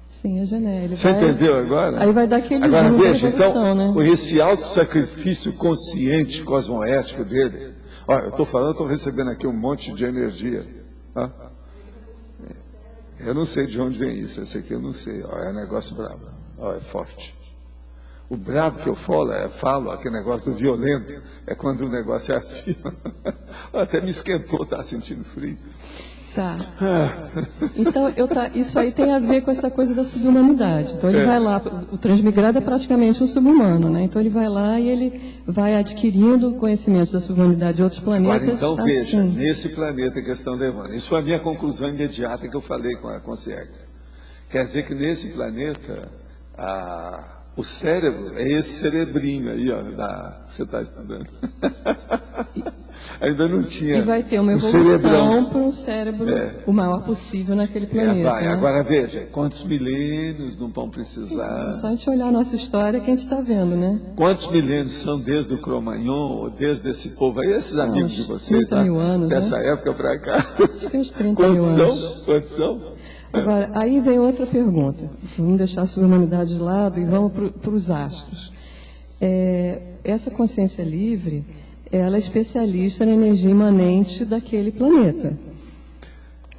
Sim, é genética. Você entendeu agora? Aí vai dar aquele agora zoom veja, então, né? esse auto-sacrifício consciente, cosmoético dele. Olha, eu estou falando, estou recebendo aqui um monte de energia. Tá? Eu não sei de onde vem isso, esse aqui eu não sei. Olha, é um negócio bravo. Olha, é forte. O bravo que eu falo, aquele negócio do violento, é quando o negócio é assim. Até me esquentou, está sentindo frio. Tá. Então, isso aí tem a ver com essa coisa da subhumanidade. Então, ele vai lá, o transmigrado é praticamente um subhumano, né? Então, ele vai lá e ele vai adquirindo conhecimentos da subhumanidade de outros planetas. Agora, então, assim. veja, nesse planeta que estão levando. Isso foi a minha conclusão imediata que eu falei com a consciência. Quer dizer que nesse planeta, o cérebro é esse cerebrinho aí, ó, que você está estudando. Ainda não tinha. E vai ter uma evolução para um cérebro o maior possível naquele planeta. Vai. Né? Agora veja, quantos milênios não vão precisar? Só a gente olhar a nossa história que a gente está vendo, né? Quantos milênios são desde o Cro-Magnon, ou desde esse povo aí, esses amigos de vocês? 30 mil anos, dessa né? época para cá. Acho que uns 30 mil anos. Quantos são? Agora, aí vem outra pergunta. Vamos deixar a subhumanidade de lado e vamos para os astros. Essa consciência livre, ela é especialista na energia imanente daquele planeta.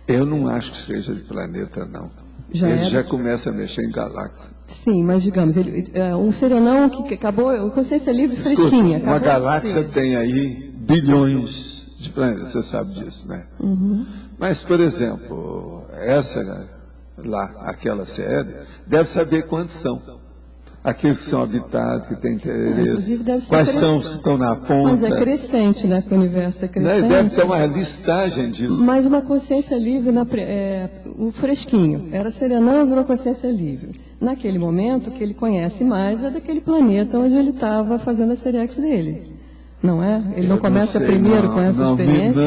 Eu não acho que seja de planeta, não. Ele já começa a mexer em galáxia. Sim, mas digamos, um serenão que acabou, consciência livre fresquinha. Uma galáxia tem aí bilhões de planetas, você sabe disso, né? Uhum. Mas, por exemplo, aquela CL, deve saber quantos são. Aqueles que são habitados, que têm interesse. Quais são os que estão na ponta. Mas é crescente, né? Que o universo é crescente. Deve ter uma listagem disso. Mas uma consciência livre, o fresquinho, era serenão, virou consciência livre. Naquele momento, o que ele conhece mais é daquele planeta onde ele estava fazendo a Serex dele. Não é? Ele não começa primeiro com essa experiência?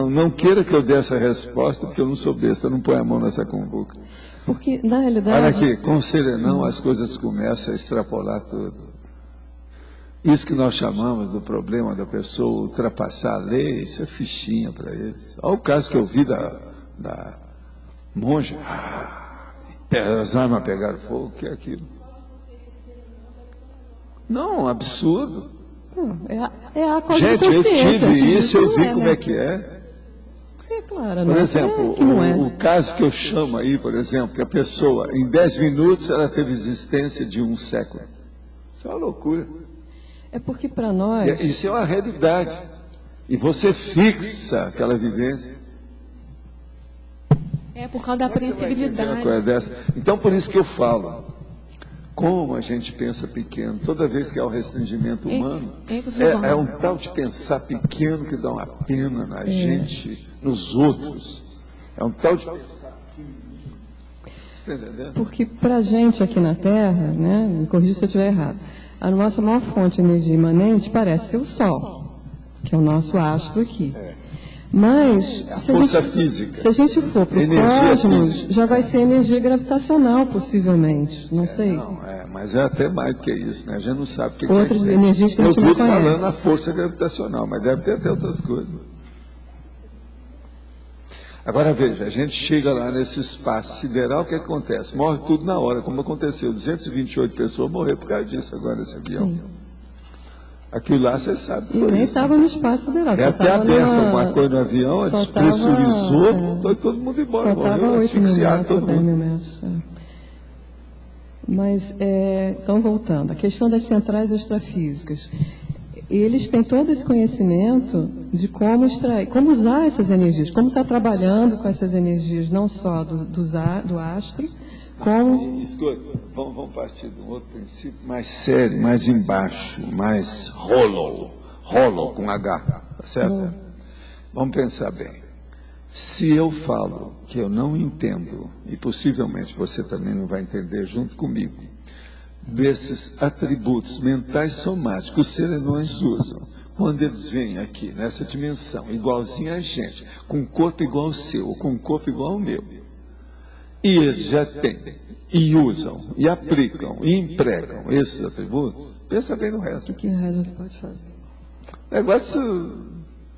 Não queira que eu dê essa resposta, porque eu não sou besta, não põe a mão nessa cumbuca. Porque, na realidade... Olha aqui, com o serenão as coisas começam a extrapolar tudo. Isso que nós chamamos do problema da pessoa ultrapassar a lei, isso é fichinha para eles. Olha o caso que eu vi da monja. As armas pegaram fogo, o que é aquilo? Não, absurdo. É a coisa gente, eu tive isso, eu vi como é que é. É claro, por exemplo, o caso que eu chamo aí, por exemplo, que a pessoa, em 10 minutos, ela teve existência de 1 século. Isso é uma loucura. É porque para nós... Isso é uma realidade. E você fixa aquela vivência. É por causa da apreensibilidade. Uma coisa dessa. Então, por isso que eu falo, como a gente pensa pequeno, toda vez que há o restringimento humano, é um tal de pensar pequeno que dá uma pena na gente, nos outros. É um tal de pensar pequeno. Você está entendendo? Porque para a gente aqui na Terra, né, me corrija se eu estiver errado, a nossa maior fonte de energia imanente parece ser o Sol, que é o nosso astro aqui. Mas, se a gente for para o cosmos, já vai ser energia gravitacional, possivelmente. Não sei. Mas é até mais do que isso, né? A gente não sabe o que outras energias que a gente não conhece. Eu estou falando na força gravitacional, mas deve ter até outras coisas. Agora veja, a gente chega lá nesse espaço sideral, o que acontece? Morre tudo na hora, como aconteceu. 228 pessoas morreram por causa disso agora nesse avião. Sim. Aquilo lá, você sabe. E nem estava no espaço sideral. É até aberto alguma coisa no avião, despressurizou, foi todo mundo embora, morreu asfixiado todo mundo. Mas, então, voltando, a questão das centrais extrafísicas. Eles têm todo esse conhecimento de como extrair, como usar essas energias, como estar trabalhando com essas energias, não só do astro, como... Escuta, vamos partir de um outro princípio mais sério, mais embaixo, mais hollow com H, tá certo? Vamos pensar bem. Se eu falo que eu não entendo, e possivelmente você também não vai entender junto comigo, desses atributos mentais somáticos que os serenões usam, quando eles vêm aqui, nessa dimensão, igualzinho a gente, com um corpo igual ao seu, ou com um corpo igual ao meu, e eles já têm, e usam, e aplicam, e empregam esses atributos, pensa bem no resto. O que o resto pode fazer? O negócio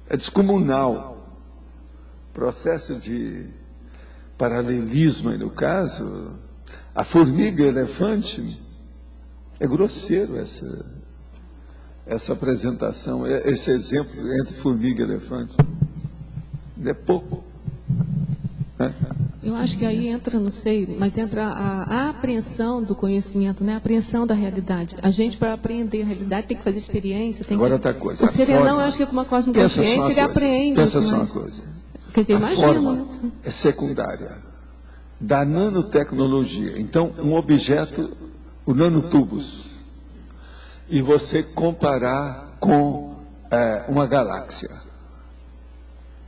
é descomunal. Processo de paralelismo aí no caso, a formiga e o elefante, é grosseiro essa apresentação, esse exemplo entre formiga e elefante. É pouco. Né? Eu acho que aí entra, não sei, mas entra a apreensão do conhecimento, né? A apreensão da realidade. A gente, para apreender a realidade, tem que fazer experiência. Tem Agora que... outra coisa. O serenão, eu acho que com uma cosmoconsciência, ele aprende. Pensa só uma coisa. Quer dizer, a imagina, forma né? é secundária. Da nanotecnologia. Então, um objeto, o nanotubos, e você comparar com uma galáxia.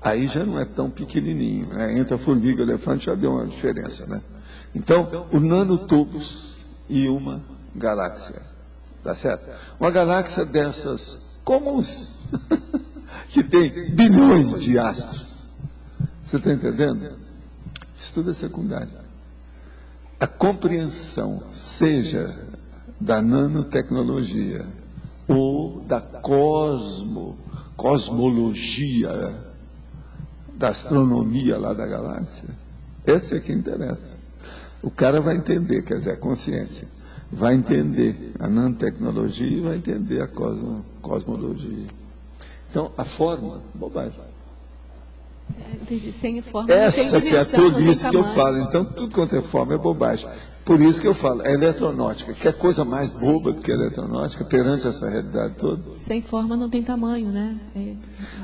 Aí já não é tão pequenininho, né? Entre a formiga e o elefante já deu uma diferença, né? Então, o nanotubos e uma galáxia, tá certo? Uma galáxia dessas comuns, que tem bilhões de astros. Você está entendendo? Isso tudo é secundário. A compreensão, seja da nanotecnologia ou da cosmologia, da astronomia lá da galáxia, esse é que interessa. O cara vai entender, quer dizer, a consciência, vai entender a nanotecnologia e vai entender a cosmologia. Então, a forma, bobagem. Sem forma, essa que é a tolice que eu falo. Então, tudo quanto é forma é bobagem. Por isso que eu falo, é eletronótica. Que é coisa mais boba do que a eletronótica perante essa realidade toda? Sem forma não tem tamanho, né?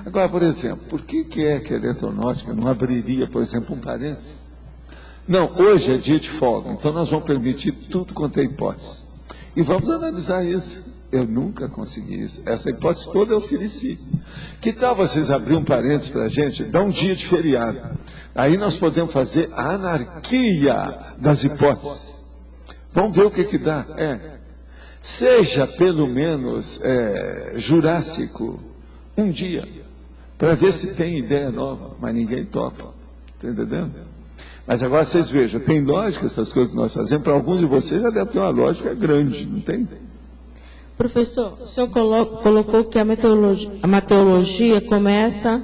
Agora, por exemplo, por que é que a eletronótica não abriria, por exemplo, um parênteses? Não, hoje é dia de folga, então nós vamos permitir tudo quanto é hipótese. E vamos analisar isso. Eu nunca consegui isso. Essa hipótese toda eu ofereci. Que tal vocês abrir um parênteses para a gente, dar um dia de feriado? Aí nós podemos fazer a anarquia das hipóteses. Vamos ver o que dá. Seja pelo menos jurássico, um dia, para ver se tem ideia nova, mas ninguém topa. Está entendendo? Mas agora vocês vejam, tem lógica essas coisas que nós fazemos, para alguns de vocês já deve ter uma lógica grande, não tem? Professor, o senhor colocou que a meteorologia começa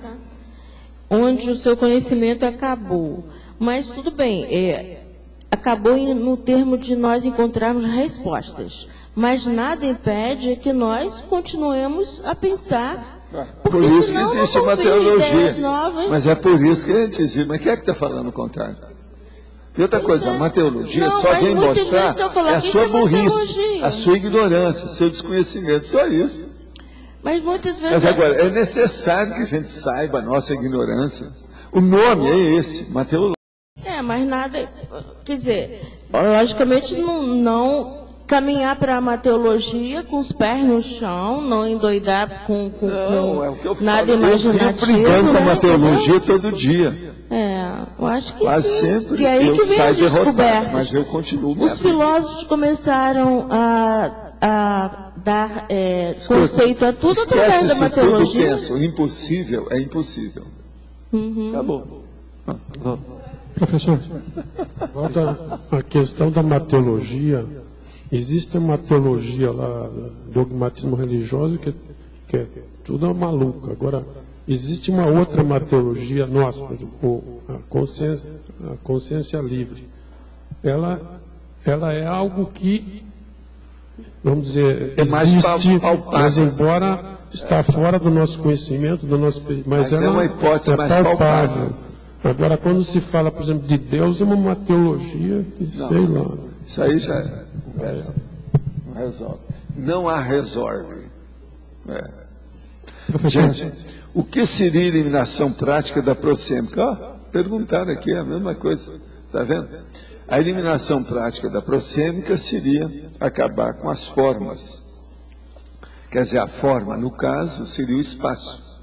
onde o seu conhecimento acabou. Mas tudo bem, acabou no termo de nós encontrarmos respostas. Mas nada impede que nós continuemos a pensar. Por isso que existe a meteorologia. Mas é por isso que a gente existe. Mas quem é que está falando o contrário? E outra coisa, a meteorologia só vem mostrar a sua burrice, a sua ignorância, o seu desconhecimento, só isso. Mas muitas vezes... Mas agora, é necessário que a gente saiba a nossa ignorância. O nome é esse, meteorologia. Mas nada... Quer dizer, logicamente não caminhar para a meteorologia com os pés no chão, não endoidar com não, é o que eu nada falo. imaginativo. Eu brigando com a meteorologia todo dia. Eu acho que quase sim. Sempre e aí eu que vem a descoberta. Mas eu continuo. Os filósofos começaram a dar conceito a tudo através da meteorologia. Tudo o impossível é impossível. Acabou. Professor. Volta a questão da mateologia. Existe uma teologia lá, dogmatismo religioso, que é tudo maluco. Agora, existe uma outra mateologia nossa, por exemplo, a consciência livre. Ela é algo que, vamos dizer, existe, mas embora está fora do nosso conhecimento, mas ela é uma hipótese mais palpável. Agora, quando se fala, por exemplo, de Deus, é uma mateologia que, sei lá. Isso aí já não resolve. Não a resolve. Gente, o que seria eliminação prática da prosêmica? Perguntaram aqui a mesma coisa, está vendo? A eliminação prática da prosêmica seria acabar com as formas. Quer dizer, a forma, no caso, seria o espaço.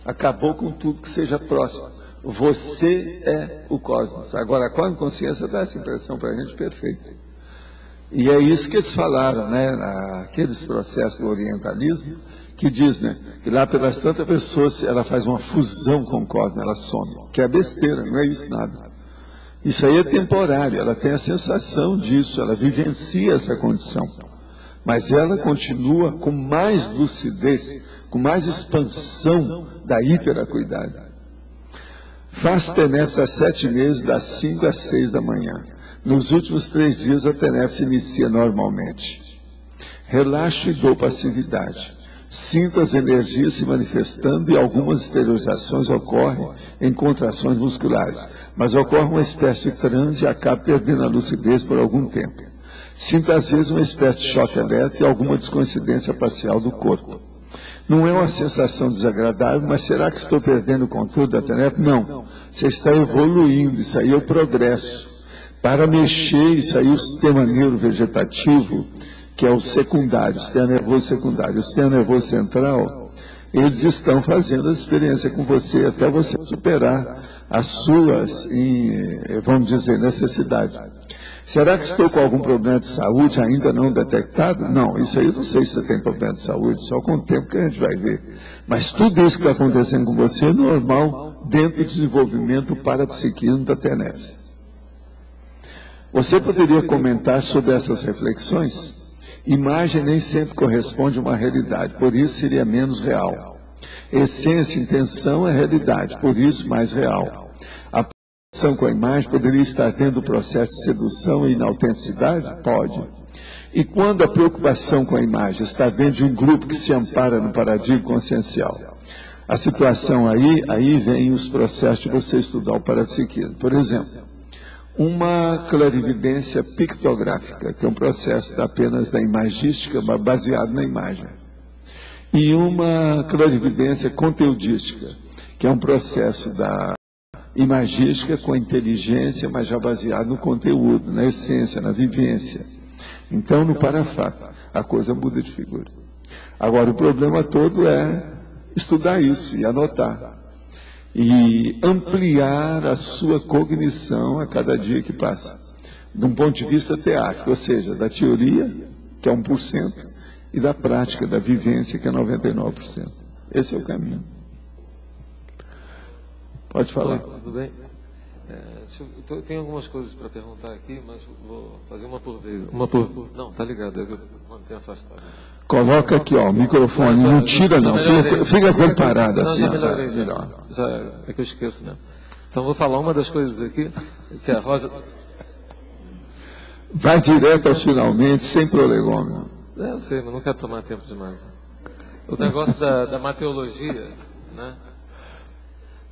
Acabou com tudo que seja próximo. Você é o cosmos. Agora, a cosmoconsciência dá essa impressão para a gente perfeita. E é isso que eles falaram, né, naqueles processos do orientalismo, que diz, né, que lá pelas tantas pessoas ela faz uma fusão com o cosmos, ela some, que é besteira, não é isso nada. Isso aí é temporário, ela tem a sensação disso, ela vivencia essa condição, mas ela continua com mais lucidez, com mais expansão da hiperacuidade. Faz TENEPS há 7 meses, das 5 às 6 da manhã. Nos últimos 3 dias a TENEPS inicia normalmente. Relaxo e dou passividade. Sinto as energias se manifestando e algumas exteriorizações ocorrem em contrações musculares, mas ocorre uma espécie de transe e acabo perdendo a lucidez por algum tempo. Sinto às vezes uma espécie de choque elétrico e alguma descoincidência parcial do corpo. Não é uma sensação desagradável, mas será que estou perdendo o controle da TENEPS? Não, você está evoluindo, isso aí é o progresso. Para mexer, isso aí é o sistema neurovegetativo, que é o secundário, o sistema nervoso secundário, o sistema nervoso central, eles estão fazendo a experiência com você até você superar as suas, vamos dizer, necessidades. Será que estou com algum problema de saúde ainda não detectado? Não, isso aí eu não sei se você tem problema de saúde, só com o tempo que a gente vai ver. Mas tudo isso que está acontecendo com você é normal dentro do desenvolvimento do parapsiquismo da TENEPS. Você poderia comentar sobre essas reflexões? Imagem nem sempre corresponde a uma realidade, por isso seria menos real. Essência, intenção é realidade, por isso mais real. A preocupação com a imagem poderia estar dentro do processo de sedução e inautenticidade? Pode. E quando a preocupação com a imagem está dentro de um grupo que se ampara no paradigma consciencial? A situação aí vem os processos de você estudar o parapsiquismo. Por exemplo, uma clarividência pictográfica, que é um processo apenas da imagística, baseado na imagem. E uma clarividência conteudística, que é um processo da imagística com inteligência, mas já baseado no conteúdo, na essência, na vivência. Então, no parafato, a coisa muda de figura. Agora, o problema todo é estudar isso e anotar. E ampliar a sua cognição a cada dia que passa. De um ponto de vista teático, ou seja, da teoria, que é 1%, e da prática, da vivência, que é 99%. Esse é o caminho. Pode falar. Olá, tudo bem? Tenho algumas coisas para perguntar aqui, mas vou fazer uma por vez. Não, tá ligado, eu mantenho afastado. Coloca aqui, ó, o microfone, não tira não, fica com ele parado assim. Já é que eu esqueço mesmo. Então vou falar uma das coisas aqui, que a Rosa... Vai direto aos finalmente, sem prolegômeno. Eu sei, mas não quero tomar tempo demais. O negócio da mateologia, né?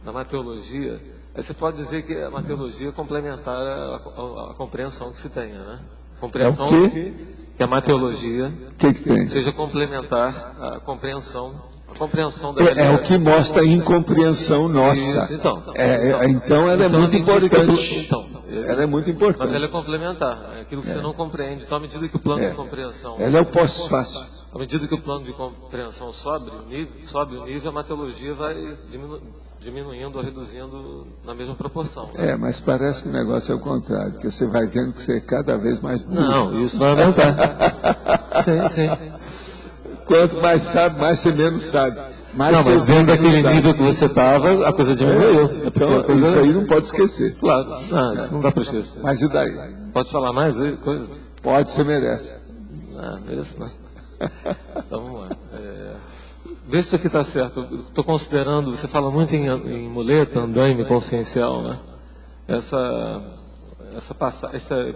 Da mateologia, aí você pode dizer que a mateologia é complementar a compreensão que se tenha, né? Compreensão é o quê? Que a mateologia que tem? Seja complementar a compreensão da realidade. É o que mostra a incompreensão nossa. Isso, então ela é muito importante. Ela é muito importante. Mas ela é complementar. É aquilo que você não compreende. Então, à medida que o plano de compreensão... Ela é o pós-fácil. À medida que o plano de compreensão sobe o nível, a mateologia vai diminuindo ou reduzindo na mesma proporção. Né? Mas parece que o negócio é o contrário, porque você vai vendo que você é cada vez mais burro. Não, isso vai aumentar. Sim. Quanto mais sabe, mais você menos sabe. Mas vendo aquele nível que você estava, a coisa diminuiu. Então, isso aí não pode esquecer. Claro, isso não dá para esquecer. Mas e daí? Pode falar mais aí? Coisa? Pode, você merece. Merece não. Então vamos lá. Vê se isso aqui está certo. Estou considerando, você fala muito em muleta, andaime consciencial, né? Essa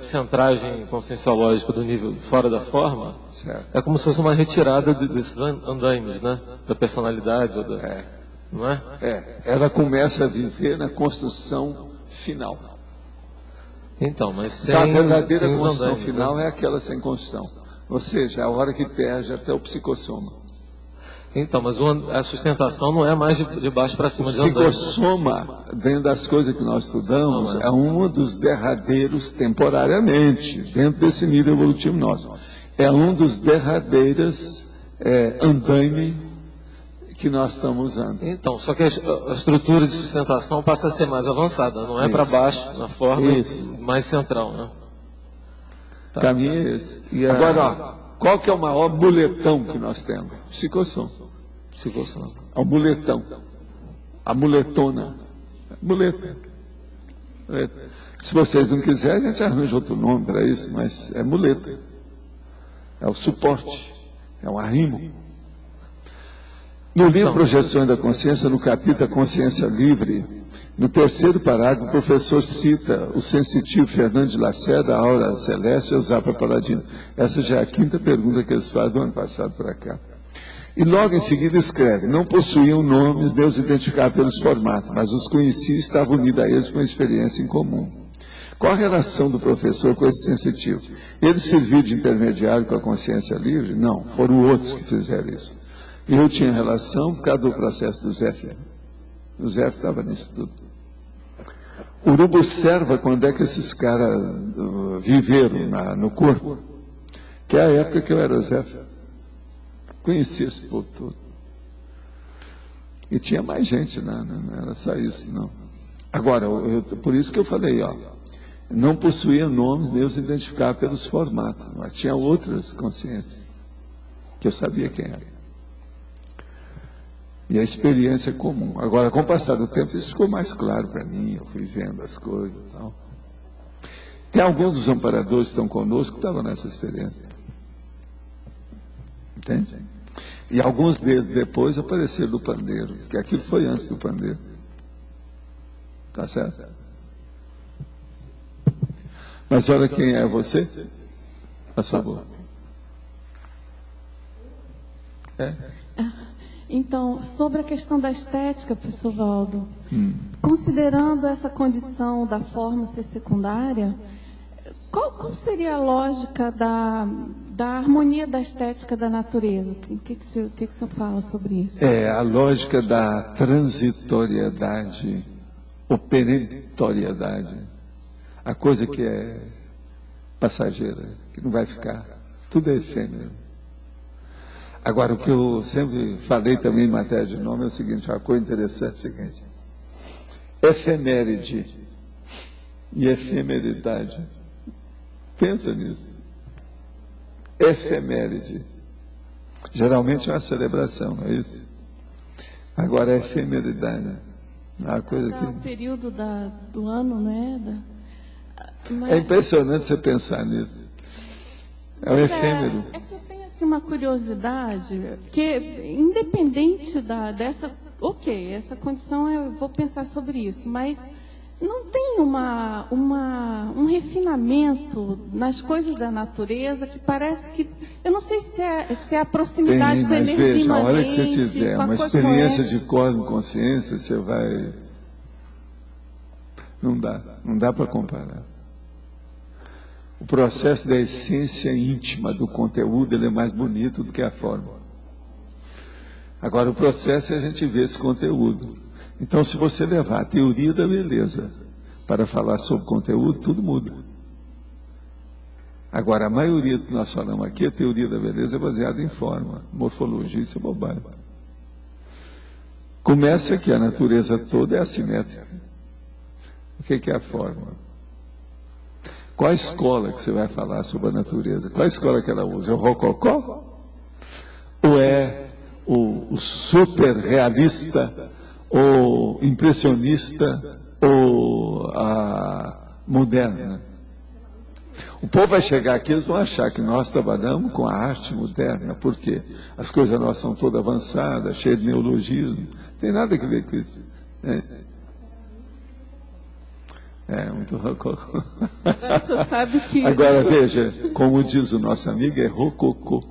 centragem conscienciológica do nível fora da forma, certo, é como se fosse uma retirada desses andaimes, né? Da personalidade. Não é? Ela começa a viver na construção final. Então, mas sem, Então, a verdadeira sem os construção andaimes, final né? é aquela sem construção. Ou seja, a hora que perde até o psicossoma. Então, mas a sustentação não é mais de baixo para cima O de andaimes. psicossoma, dentro das coisas que nós estudamos, é um dos derradeiros temporariamente, dentro desse nível evolutivo nosso. É um dos derradeiros andaime que nós estamos usando. Então, só que a estrutura de sustentação passa a ser mais avançada, não é para baixo, na forma mais central, né? O caminho é esse. Agora, ó, qual que é o maior muletão que nós temos? Psicossom. Psicossom. É o muletão. A muletona. Muleta. Se vocês não quiserem, a gente arranja outro nome para isso, mas é muleta. É o suporte. É um arrimo. No livro Projeções da Consciência, no capítulo A Consciência Livre, no terceiro parágrafo, o professor cita o sensitivo Fernando de Lacerda, a aura celeste e o Zapa Paladino. Essa já é a quinta pergunta que eles fazem do ano passado para cá. E logo em seguida escreve: não possuíam nomes, Deus identificava pelos formatos, mas os conhecia e estava unido a eles com uma experiência em comum. Qual a relação do professor com esse sensitivo? Ele serviu de intermediário com a consciência livre? Não, foram outros que fizeram isso. E eu tinha relação por causa do processo do Zé. O Zé estava nisso tudo. O Urubu observa quando é que esses caras viveram no corpo, que é a época que eu era Zé. Conhecia esse povo todo. E tinha mais gente, não era só isso, não. Agora, por isso que eu falei, ó, não possuía nomes, Deus identificava pelos formatos, mas tinha outras consciências, que eu sabia quem era. E a experiência comum. Agora, com o passar do tempo, isso ficou mais claro para mim, eu fui vendo as coisas e tal. Tem alguns dos amparadores que estão conosco que estavam nessa experiência. Entende? E alguns deles depois apareceram do pandeiro, que aquilo foi antes do pandeiro. Tá certo? Mas olha quem é você. Por favor. Então, sobre a questão da estética, professor Valdo, considerando essa condição da forma ser secundária, qual seria a lógica da harmonia da estética da natureza? Assim? O que o senhor fala sobre isso? É a lógica da transitoriedade, ou perentoriedade. A coisa que é passageira, que não vai ficar. Tudo é efêmero. Agora, o que eu sempre falei também em matéria de nome é o seguinte, uma coisa interessante é o seguinte: efeméride e efemeridade. Pensa nisso. Efeméride. Geralmente é uma celebração, não é isso? Agora, a efemeridade. Uma coisa que... O período do ano, né? É impressionante você pensar nisso. É um efêmero. É que eu tenho assim, uma curiosidade, que independente dessa... Ok, essa condição eu vou pensar sobre isso, mas não tem um refinamento nas coisas da natureza que parece que... Eu não sei se é a proximidade com a energia veja, imanente. A hora que você tiver uma experiência de cosmoconsciência, você vai... Não dá para comparar. O processo da essência íntima do conteúdo, ele é mais bonito do que a forma. Agora, o processo é a gente ver esse conteúdo. Então, se você levar a teoria da beleza para falar sobre conteúdo, tudo muda. Agora, a maioria do que nós falamos aqui, a teoria da beleza é baseada em forma, morfologia, isso é bobagem. Começa aqui, a natureza toda é assimétrica. O que é a forma? Qual a escola que você vai falar sobre a natureza? Qual a escola que ela usa? É o rococó? Ou é o super realista? Ou impressionista? Ou a moderna? O povo vai chegar aqui, eles vão achar que nós trabalhamos com a arte moderna. Por quê? As coisas nossas são todas avançadas, cheias de neologismo. Não tem nada a ver com isso. Muito rococó. Você sabe que... Agora, veja, como diz o nosso amigo, é rococó.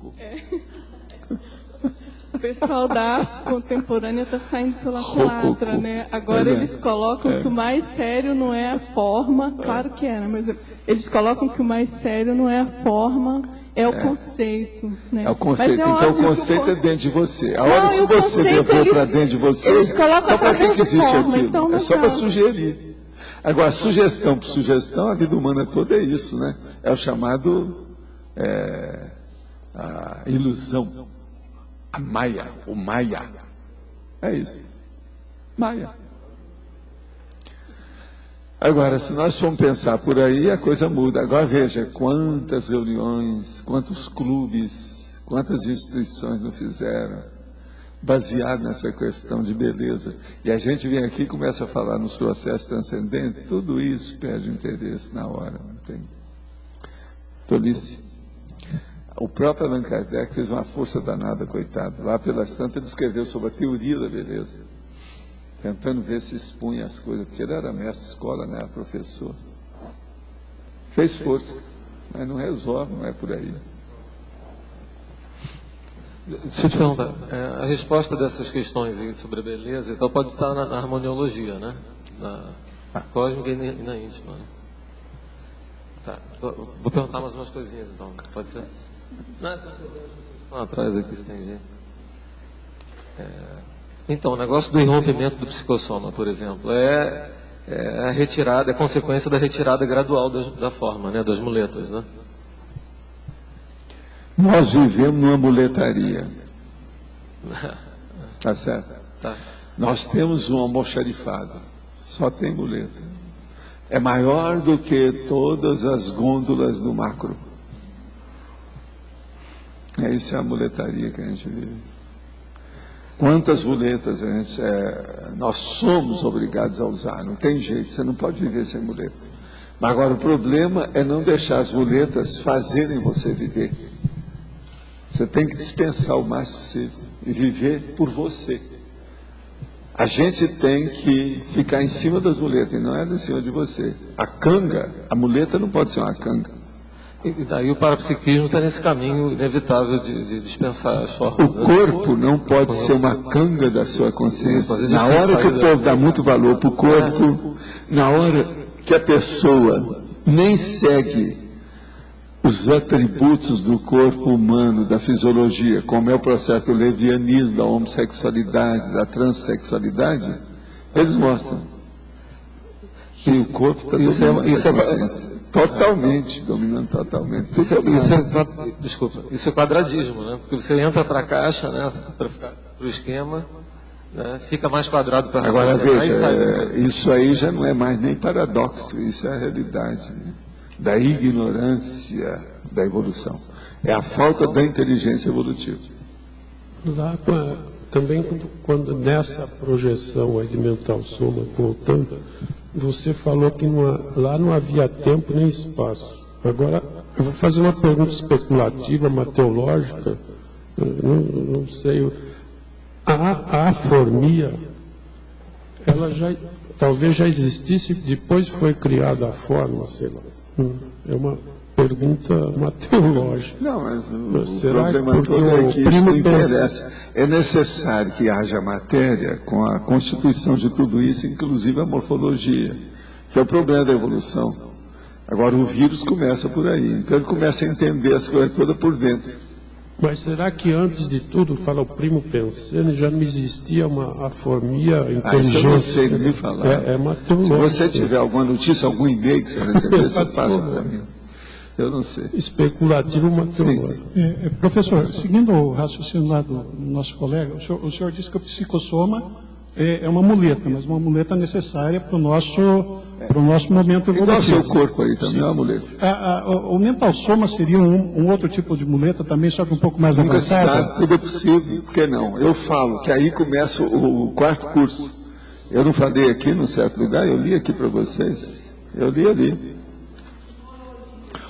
pessoal da arte contemporânea está saindo pela culatra, né? Agora eles colocam que o mais sério não é a forma, claro que é, né? Mas eles colocam que o mais sério não é a forma, é o conceito, né? É o conceito, então o conceito é dentro de você. A hora se você levou para dentro de você, então para que existe aquilo? Então, é só para sugerir. Agora, sugestão por sugestão, a vida humana toda é isso, né? É o chamado a ilusão, a Maya, o Maya. É isso. Maya. Agora, se nós formos pensar por aí, a coisa muda. Agora veja quantas reuniões, quantos clubes, quantas instituições não fizeram, baseado nessa questão de beleza. E a gente vem aqui e começa a falar nos processos transcendentes, tudo isso perde interesse na hora. Não tem tolice. O próprio Allan Kardec fez uma força danada, coitado. Lá pelas tantas ele escreveu sobre a teoria da beleza, tentando ver se expunha as coisas, porque ele era mestre de escola, né, era professor. Fez força, mas não resolve, não é por aí. Deixa eu te perguntar, a resposta dessas questões aí sobre a beleza, então pode estar na harmoniologia, né? Na cósmica e na íntima. Né? Tá. Vou perguntar mais umas coisinhas então, pode ser? Não, atrás aqui se tem gente. Então, o negócio do irrompimento do psicossoma, por exemplo, é a retirada, é consequência da retirada gradual da forma, né, das muletas, né? Nós vivemos numa muletaria. Tá certo? Tá. Nós temos um almoxarifado, só tem muleta. É maior do que todas as gôndolas do macro. Isso é a muletaria que a gente vive. Quantas muletas nós somos obrigados a usar? Não tem jeito, você não pode viver sem muleta. Mas agora o problema é não deixar as muletas fazerem você viver. Você tem que dispensar o mais possível e viver por você. A gente tem que ficar em cima das muletas e não é em cima de você. A canga, a muleta não pode ser uma canga. E daí o parapsiquismo está nesse caminho inevitável de dispensar as formas. O corpo não pode ser uma canga da sua consciência. Na hora que o povo dá muito valor para o corpo, na hora que a pessoa nem segue os atributos do corpo humano, da fisiologia, como é o processo do levianismo, da homossexualidade, da transexualidade, eles mostram que o corpo está dominando totalmente, dominando totalmente. Isso é quadradismo, né? Porque você entra para a caixa, né, para o esquema, né, fica mais quadrado para agora veja, isso aí já não é mais nem paradoxo, isso é a realidade, né, da ignorância da evolução. É a falta da inteligência evolutiva. Lá também quando nessa projeção aí de mental soma, voltando, você falou que lá não havia tempo nem espaço. Agora, eu vou fazer uma pergunta especulativa, mateológica, não sei. A aformia, ela talvez já existisse, depois foi criada a forma, sei lá. É uma pergunta mateológica. Não, mas o problema todo é que isso não interessa. É necessário que haja matéria com a constituição de tudo isso, inclusive a morfologia, que é o problema da evolução. Agora o vírus começa por aí, então ele começa a entender as coisas todas por dentro. Mas será que antes de tudo, fala o primo pensando, já não existia uma aformia inteligente? Isso eu não sei me falar. É mateológico. Se você tiver alguma notícia, algum e-mail que você receber, você passa para mim. Eu não sei. Especulativo mateológico. Professor, seguindo o raciocínio lá do nosso colega, o senhor disse que o psicossoma é uma muleta, mas uma muleta necessária para o nosso momento evolutivo. Igual o seu corpo aí também é uma muleta. O mental soma seria um outro tipo de muleta também, só que um pouco mais avançado? Nunca sabe, tudo é possível. Por que não? Eu falo que aí começa o quarto curso. Eu não falei aqui num certo lugar, eu li aqui para vocês. Eu li ali.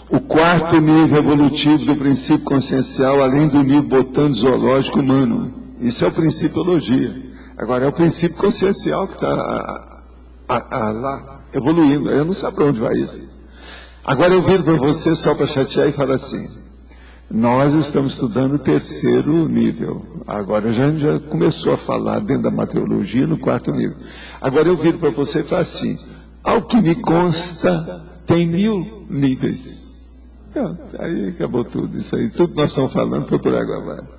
O quarto nível evolutivo do princípio consciencial, além do nível botânico zoológico humano. Isso é o principiologia. Agora, é o princípio consciencial que está lá evoluindo. Eu não sei para onde vai isso. Agora eu viro para você só para chatear e falar assim: Nós estamos estudando o 3º nível. Agora a gente já começou a falar dentro da mateologia no 4º nível. Agora eu viro para você e falo assim, ao que me consta, tem 1000 níveis. Aí acabou tudo isso aí. Tudo que nós estamos falando foi por água abaixo.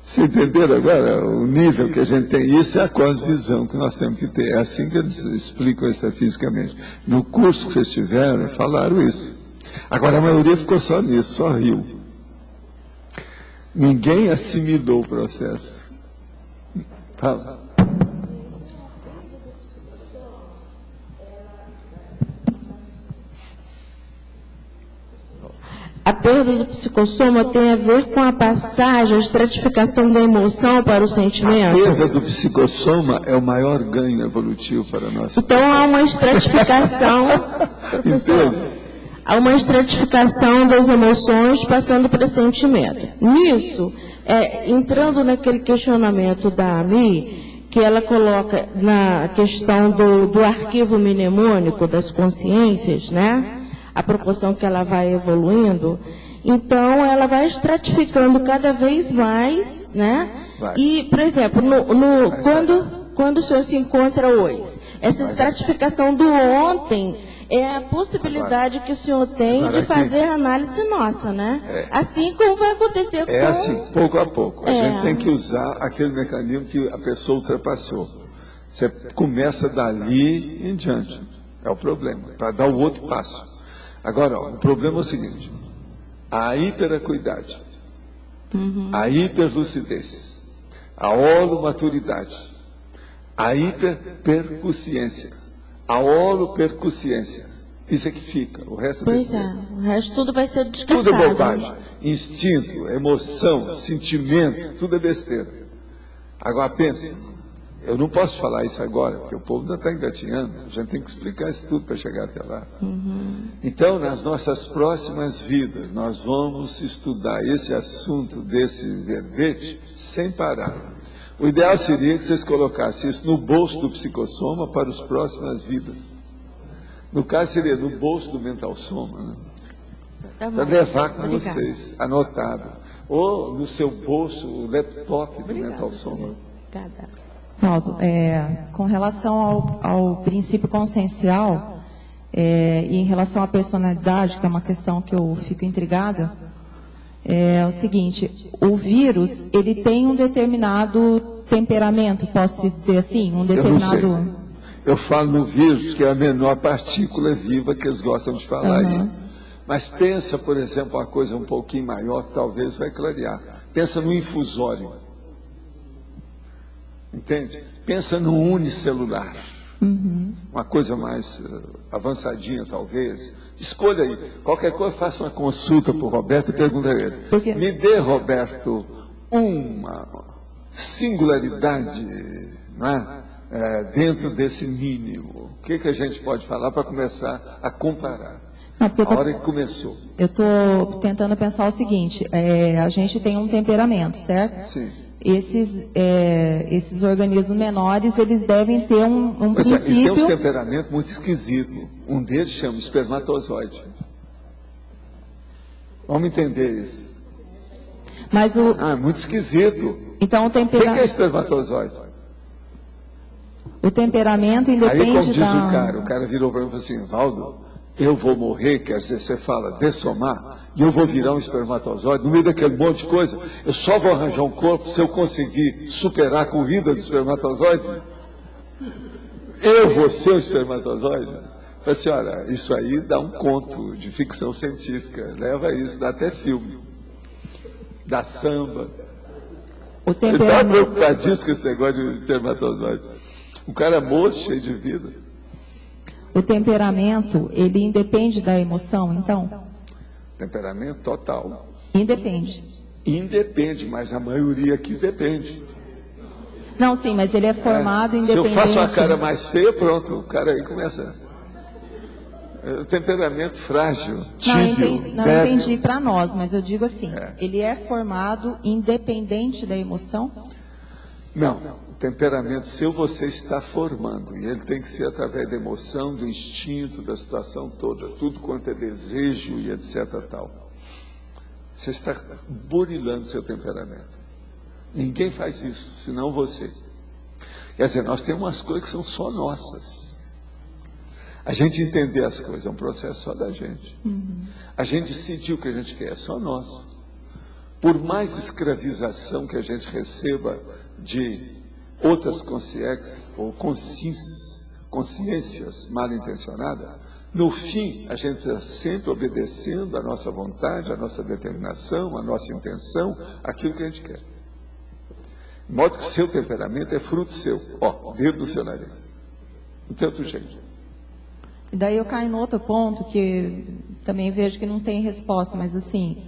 Vocês entenderam agora o nível que a gente tem? Isso é a cosmovisão que nós temos que ter. É assim que eles explicam extrafisicamente. No curso que vocês tiveram, falaram isso. Agora a maioria ficou só nisso, só riu. Ninguém assimilou o processo. Fala. A perda do psicossoma tem a ver com a passagem, a estratificação da emoção para o sentimento? A perda do psicossoma é o maior ganho evolutivo para nós. Então há uma estratificação, professor, há uma estratificação das emoções passando para o sentimento. Nisso, entrando naquele questionamento da Ami, que ela coloca na questão do arquivo mnemônico das consciências, né? A proporção que ela vai evoluindo, então ela vai estratificando cada vez mais, né? E, por exemplo, quando o senhor se encontra hoje, essa estratificação do ontem é a possibilidade que o senhor tem de fazer a análise nossa, né? Assim como vai acontecer com... É assim, pouco a pouco. A gente tem que usar aquele mecanismo que a pessoa ultrapassou. Você começa dali em diante. É o problema, para dar o outro passo. Agora, o problema é o seguinte, a hiperacuidade, a hiperlucidez, a holomaturidade, a hiperpercussiência, a holopercussiência, isso é que fica, o resto é besteira. O resto tudo vai ser descartado. Tudo é bobagem, instinto, emoção, sentimento, tudo é besteira. Agora pensa, eu não posso falar isso agora, porque o povo ainda está engatinhando, a gente tem que explicar isso tudo para chegar até lá. Então, nas nossas próximas vidas, nós vamos estudar esse assunto desse verbete sem parar. O ideal seria que vocês colocassem isso no bolso do psicossoma para as próximas vidas. No caso, seria no bolso do mental soma, né? Para levar com vocês, anotado. Ou no seu bolso, o laptop do mental soma. Obrigada. Ronaldo, com relação ao princípio consciencial e em relação à personalidade, que é uma questão que eu fico intrigada, é o seguinte, o vírus, ele tem um determinado temperamento, posso dizer assim? Um determinado... Eu não sei. Eu falo no vírus, que é a menor partícula viva que eles gostam de falar aí. Mas pensa, por exemplo, uma coisa um pouquinho maior, que talvez vai clarear. Pensa no infusório. Entende? Pensa no unicelular. Uma coisa mais avançadinha, talvez. Escolha aí. Qualquer coisa, faça uma consulta para o Roberto e pergunta a ele. Me dê, Roberto, uma singularidade, não é? Dentro desse mínimo. O que a gente pode falar para começar a comparar? A hora que começou. Eu estou tentando pensar o seguinte, a gente tem um temperamento, certo? Sim. Esses organismos menores, eles devem ter um princípio... Ele tem um temperamento muito esquisito. Um deles chama espermatozoide. Vamos entender isso. Mas muito esquisito. Então, o temperamento... O que é espermatozoide? O temperamento independe Aí, como diz da... o cara virou para mim e falou assim, Valdo, eu vou morrer, quer dizer, você fala dessomar, e eu vou virar um espermatozoide, no meio daquele monte de coisa, eu só vou arranjar um corpo se eu conseguir superar a corrida do espermatozoide. Eu vou ser o espermatozoide? Eu falei assim, olha, isso aí dá um conto de ficção científica, leva isso, dá até filme, dá samba. O Ele estava preocupadíssimo com esse negócio de espermatozoide. O cara é moço, cheio de vida. O temperamento, ele independe da emoção, então? Temperamento total. Independe. Independe, mas a maioria aqui depende. Não, sim, mas ele é formado independente. Se eu faço uma cara mais feia, pronto, o cara aí começa. Temperamento frágil, tíbio, não entendi para nós, mas eu digo assim, ele é formado independente da emoção? Não. Temperamento seu você está formando, e ele tem que ser através da emoção, do instinto, da situação toda, tudo quanto é desejo e etc. tal. Você está burilando seu temperamento. Ninguém faz isso, senão você. Quer dizer, nós temos umas coisas que são só nossas. A gente entender as coisas é um processo só da gente. A gente decidir o que a gente quer é só nosso. Por mais escravização que a gente receba de outras consciências ou consciências mal intencionadas, no fim, a gente está sempre obedecendo a nossa vontade, a nossa determinação, a nossa intenção, aquilo que a gente quer. De modo que o seu temperamento é fruto seu, dentro do seu nariz. Não tem outro jeito. E daí eu caio no outro ponto, que também vejo que não tem resposta, mas assim,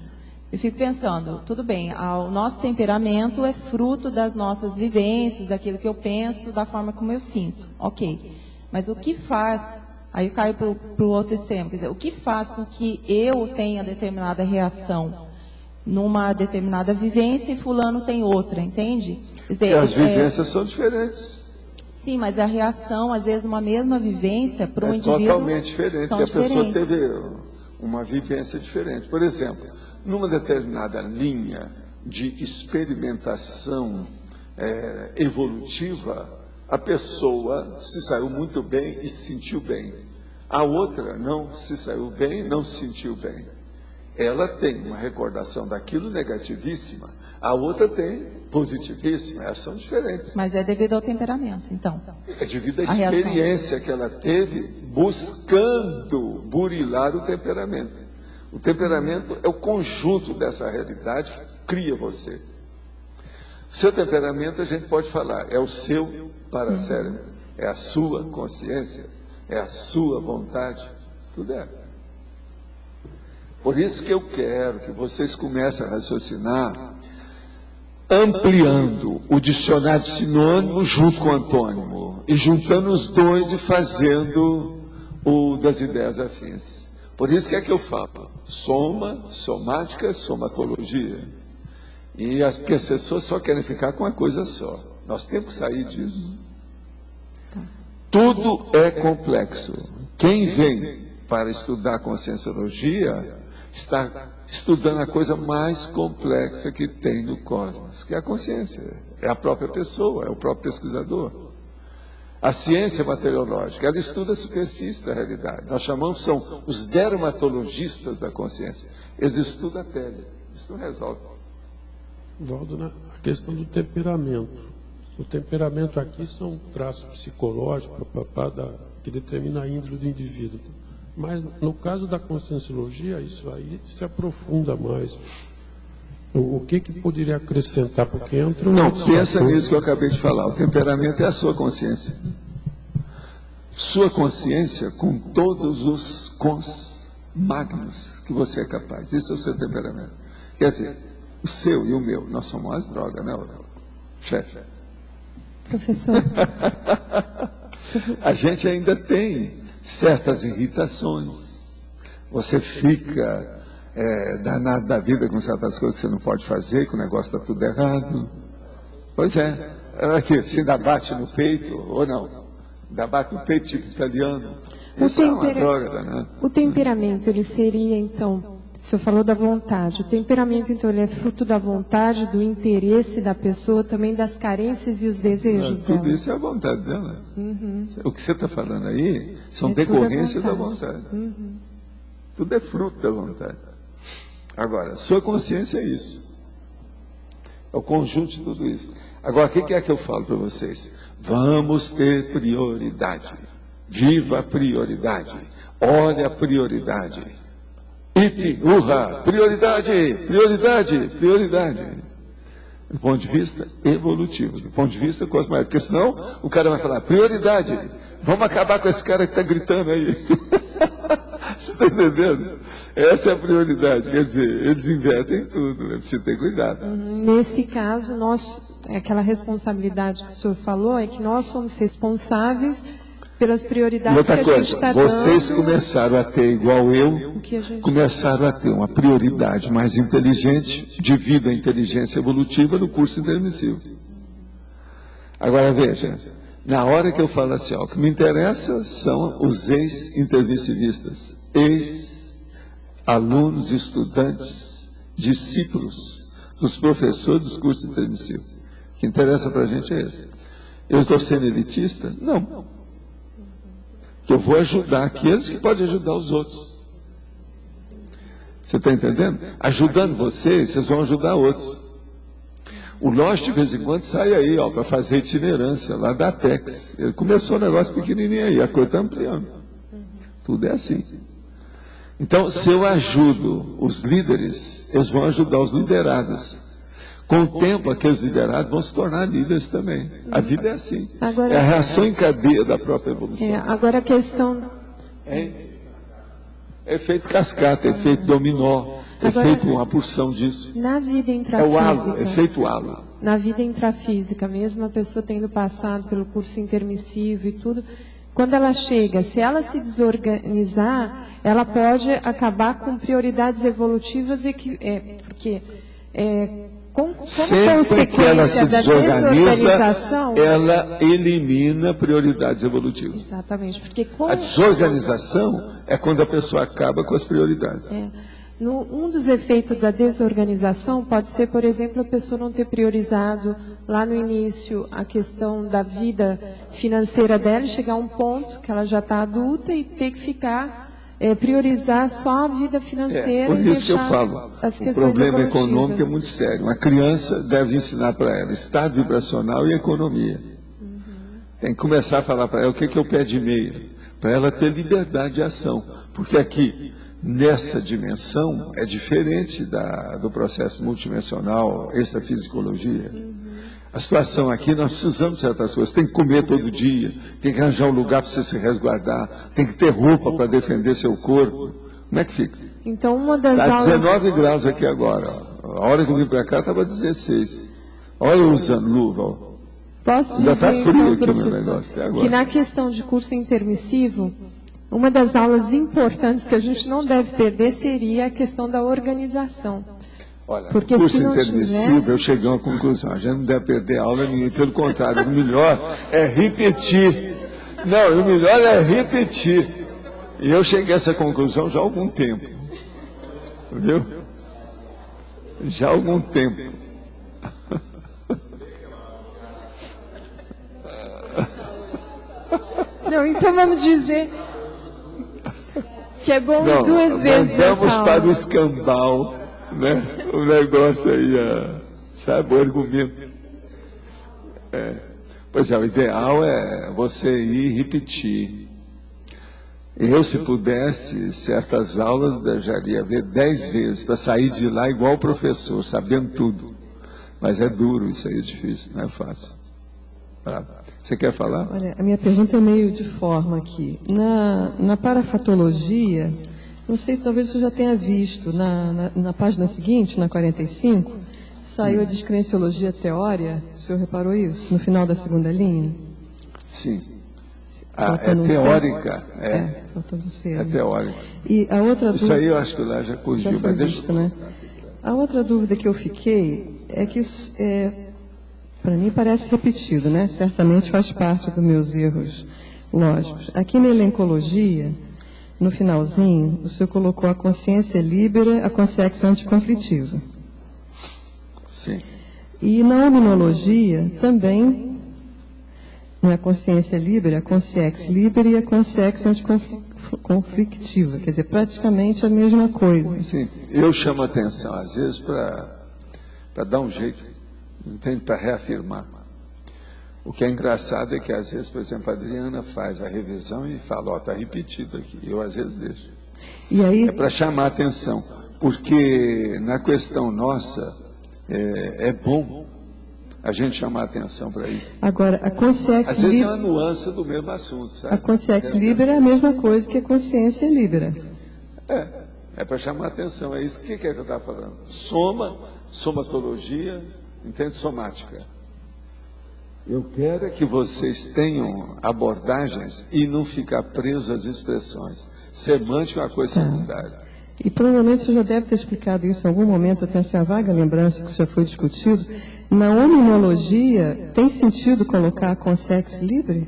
eu fico pensando, tudo bem, o nosso temperamento é fruto das nossas vivências, daquilo que eu penso, da forma como eu sinto, ok. Mas o que faz, aí eu caio para o outro extremo, quer dizer, o que faz com que eu tenha determinada reação numa determinada vivência e fulano tem outra, entende? Quer dizer, as vivências são diferentes. Sim, mas a reação, às vezes, uma mesma vivência para um indivíduo... É totalmente diferente, porque a pessoa teve uma vivência diferente. Por exemplo, numa determinada linha de experimentação evolutiva, a pessoa se saiu muito bem e se sentiu bem. A outra não se saiu bem, não se sentiu bem. Ela tem uma recordação daquilo negativíssima, a outra tem positivíssima, elas são diferentes. Mas é devido ao temperamento, então. É devido à experiência que ela teve buscando burilar o temperamento. O temperamento é o conjunto dessa realidade que cria você. O seu temperamento, a gente pode falar, é o seu paracérebro, é a sua consciência, é a sua vontade, tudo é. Por isso que eu quero que vocês comecem a raciocinar ampliando o dicionário de sinônimo junto com o antônimo, e juntando os dois e fazendo o das ideias afins. Por isso que é que eu falo, soma, somática, somatologia. E as pessoas só querem ficar com uma coisa só. Nós temos que sair disso. Tudo é complexo. Quem vem para estudar conscienciologia está estudando a coisa mais complexa que tem no cosmos, que é a consciência, é a própria pessoa, é o próprio pesquisador. A ciência materiológica, ela estuda a superfície da realidade. Nós chamamos, são os dermatologistas da consciência. Eles estudam a pele, isso não resolve. Valdo, a questão do temperamento. O temperamento aqui são traços psicológicos que determina a índole do indivíduo. Mas, no caso da conscienciologia, isso aí se aprofunda mais. O que poderia acrescentar? Porque entra Não, pensa nisso que eu acabei de falar. O temperamento é a sua consciência. Sua consciência com todos os cons magnos que você é capaz. Isso é o seu temperamento. Quer dizer, o seu e o meu, nós somos as drogas, né, chefe? Professor. A gente ainda tem certas irritações. Você fica danado da vida com certas coisas que você não pode fazer, que o negócio está tudo errado. Pois é. Aqui, você ainda bate no peito, ou não? Ainda bate no peito tipo italiano. Isso é uma droga danada. O temperamento, ele seria, então, o senhor falou da vontade. O temperamento, então, ele é fruto da vontade, do interesse da pessoa, também das carências e os desejos dela. Tudo isso é a vontade dela. O que você está falando aí são decorrências da vontade. Tudo é fruto da vontade. Agora, sua consciência é isso. É o conjunto de tudo isso. Agora, o que é que eu falo para vocês? Vamos ter prioridade. Viva a prioridade. Olha a prioridade. Prioridade, prioridade, prioridade. Do ponto de vista evolutivo, do ponto de vista cosmológico, porque senão o cara vai falar, prioridade, vamos acabar com esse cara que está gritando aí. Você está entendendo? Essa é a prioridade, quer dizer, eles invertem tudo, você tem cuidado. Nesse caso, aquela responsabilidade que o senhor falou é que nós somos responsáveis pelas prioridades que a gente está dando. Vocês começaram a ter, igual eu, começaram a ter uma prioridade mais inteligente devido à inteligência evolutiva no curso intermissivo. Agora veja, na hora que eu falo assim, o que me interessa são os ex-intermissivistas, ex-alunos, estudantes discípulos dos professores dos cursos intermissivos. O que interessa para a gente é esse. Eu estou sendo elitista? Não. Que eu vou ajudar aqueles que podem ajudar os outros. Você está entendendo? Ajudando vocês vão ajudar outros. O Lógico, de vez em quando, sai aí, para fazer itinerância lá da Apex. Ele começou um negócio pequenininho aí, a coisa está ampliando. Tudo é assim. Então, se eu ajudo os líderes, eles vão ajudar os liderados. Com o tempo, aqueles liderados vão se tornar líderes também. A vida é assim. Agora, é a reação em cadeia da própria evolução. Agora a questão... É efeito cascata, efeito dominó, efeito uma porção disso. Na vida intrafísica... É o halo, efeito halo. Na vida intrafísica, mesmo a pessoa tendo passado pelo curso intermissivo e tudo, quando ela chega, se ela se desorganizar, ela pode acabar com prioridades evolutivas, porque como sempre que ela se desorganiza, ela elimina prioridades evolutivas. Exatamente, porque a desorganização é quando a pessoa acaba com as prioridades. Um dos efeitos da desorganização pode ser, por exemplo, a pessoa não ter priorizado lá no início a questão da vida financeira dela, chegar a um ponto que ela já está adulta e ter que ficar, priorizar só a vida financeira por e isso que eu deixar falo, as o questões problema evolutivas. econômico é muito sério. Uma criança deve ensinar para ela estado vibracional e economia. Tem que começar a falar para ela o que é o pé de meia, para ela ter liberdade de ação, porque aqui nessa dimensão é diferente do processo multidimensional, extrafisicologia. A situação aqui, nós precisamos de certas coisas. Tem que comer todo dia, tem que arranjar um lugar para você se resguardar, tem que ter roupa para defender seu corpo. Como é que fica? Então, uma das Está aulas... 19 graus aqui agora. Ó. A hora que eu vim para cá estava 16. Olha eu usando luva. Ó. Posso ainda dizer, está frio então, aqui o meu negócio até agora. Que na questão de curso intermissivo, uma das aulas importantes que a gente não deve perder seria a questão da organização. Olha, porque no curso se não intermissivo, tiver... eu cheguei a uma conclusão. A gente não deve perder aula nenhuma. Pelo contrário, o melhor é repetir. Não, o melhor é repetir. E eu cheguei a essa conclusão já há algum tempo. Viu? Já há algum tempo. Não, então vamos dizer que é bom Não, duas vezes nessa mandamos aula. para o escambau, né? O negócio aí, sabe, o argumento. Pois é, o ideal é você ir repetir. Eu, se pudesse, certas aulas deixaria ver 10 vezes, para sair de lá igual o professor, sabendo tudo. Mas é duro, isso aí é difícil, não é fácil. Você quer falar? Olha, a minha pergunta é meio de forma aqui. Na parafatologia, não sei, talvez você já tenha visto, na página seguinte, na 45, saiu a descrenciologia teórica, o senhor reparou isso, no final da segunda linha? Sim. É teórica. Faltando C. É teórica. E a outra isso dúvida, aí eu acho que lá já corrigiu, mas visto, né? A outra dúvida que eu fiquei é que isso para mim parece repetido, né? Certamente faz parte dos meus erros lógicos. Aqui na elencologia, no finalzinho, o senhor colocou a consciência líbera, a consciência anticonflitiva. Sim. E na hominologia também, não é a consciência líbera, a consciência líbera e a consciência anticonflictiva. Quer dizer, praticamente a mesma coisa. Sim. Eu chamo a atenção, às vezes, para dar um jeito. Entende? Para reafirmar. O que é engraçado é que, às vezes, por exemplo, a Adriana faz a revisão e fala, está repetido aqui. Eu, às vezes, deixo. E aí... É para chamar a atenção, porque na questão nossa, é bom a gente chamar a atenção para isso. Agora, a consciência... Às vezes é uma nuance do mesmo assunto, sabe? A consciência líbera é a mesma coisa que a consciência líbera. É para chamar a atenção. É isso que é que eu estava falando. Somatologia... Entende? Somática. Eu quero que vocês tenham abordagens e não ficar presos às expressões. Semântica é uma coisa sanitária. E provavelmente você já deve ter explicado isso em algum momento, eu tenho essa vaga lembrança que isso já foi discutido. Na hominologia, tem sentido colocar a consciência livre?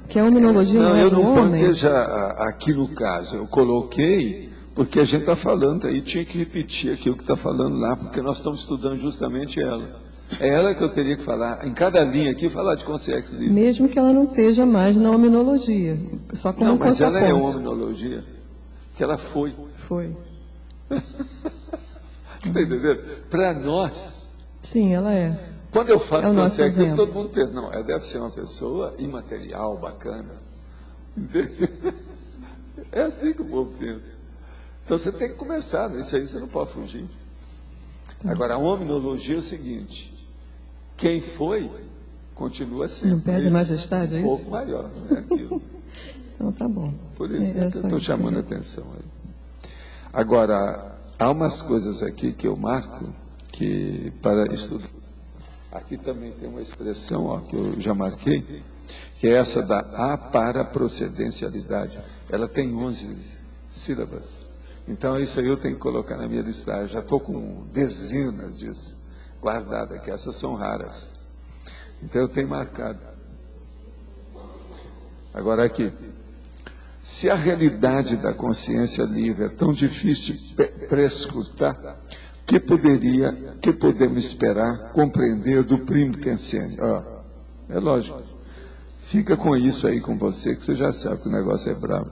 Porque a hominologia não é do homem. Eu não coloquei aqui no caso. Eu coloquei Porque a gente está falando aí, tinha que repetir aquilo que está falando lá, porque nós estamos estudando justamente ela. É ela que eu teria que falar, em cada linha aqui, falar de consciência livre. Mesmo que ela não esteja mais na hominologia, só como não, mas ela é contraponto. hominologia, que ela foi. Foi. Você está entendendo? Para nós. Sim, ela é. Quando eu falo o nosso consciência, exemplo. todo mundo pensa, não, ela deve ser uma pessoa imaterial, bacana. Entendeu? É assim que o povo pensa. Então você tem que começar, isso aí você não pode fugir. Agora, a hominologia é o seguinte: quem foi, continua sendo. Não perde majestade, é um isso? pouco maior, não é aquilo. Então tá bom. Por isso que eu estou chamando a atenção aí. Agora, há umas coisas aqui que eu marco, que para estudar. Aqui também tem uma expressão, ó, que eu já marquei, que é essa da aparaprocedencialidade. Ela tem 11 sílabas. Então, isso aí eu tenho que colocar na minha listagem. Já estou com dezenas disso guardadas, que essas são raras. Então, eu tenho marcado. Agora, aqui. Se a realidade da consciência livre é tão difícil de prescrutar, que podemos esperar compreender do primo Kensene? É lógico. Fica com isso aí com você, que você já sabe que o negócio é bravo.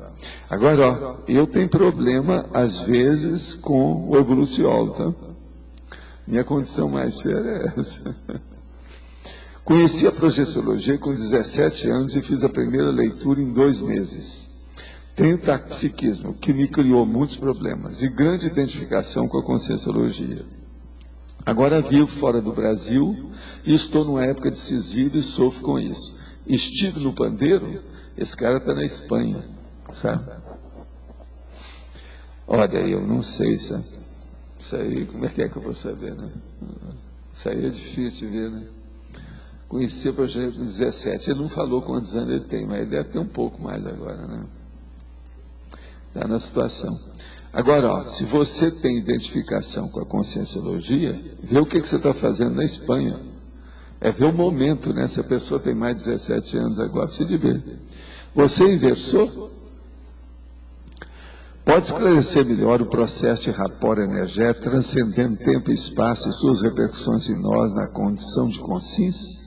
Agora, eu tenho problema, às vezes, com o evoluciólogo, tá? Minha condição mais séria é essa. Conheci a projeciologia com 17 anos e fiz a primeira leitura em 2 meses. Tenho taxipsiquismo, que me criou muitos problemas, e grande identificação com a conscienciologia. Agora vivo fora do Brasil e estou numa época decisiva e sofro com isso. Estive no pandeiro, esse cara está na Espanha, sabe? Olha, eu não sei, sabe? Isso aí, como é que eu vou saber, né? Isso aí é difícil ver, né? Conheci o projeto com 17, ele não falou quantos anos ele tem, mas ele deve ter um pouco mais agora, né? Está na situação. Agora, ó, se você tem identificação com a conscienciologia, vê o que você está fazendo na Espanha. É ver o momento, né? Se a pessoa tem mais de 17 anos agora, precisa de ver. Você inversou? Pode esclarecer melhor o processo de rapport energético, transcendendo tempo e espaço e suas repercussões em nós na condição de consciência?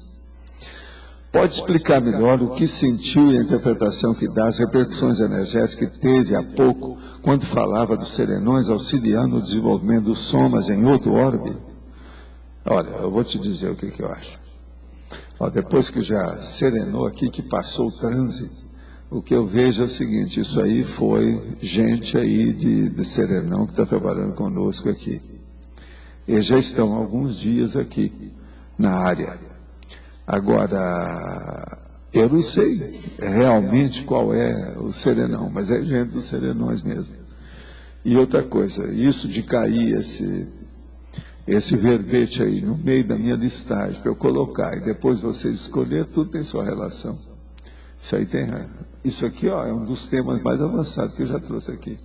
Pode explicar melhor o que sentiu e a interpretação que dá às repercussões energéticas que teve há pouco, quando falava dos serenões auxiliando o desenvolvimento dos somas em outro orbe? Olha, eu vou te dizer o que eu acho. Ó, depois que já serenou aqui, que passou o transe, o que eu vejo é o seguinte: isso aí foi gente aí de serenão que está trabalhando conosco aqui. Eles já estão há alguns dias aqui na área. Agora, eu não sei realmente qual é o serenão, mas é gente dos serenões mesmo. E outra coisa, isso de cair esse verbete aí no meio da minha listagem para eu colocar e depois vocês escolher, tudo tem sua relação. Isso aí tem. Isso aqui, ó, é um dos temas mais avançados que eu já trouxe aqui.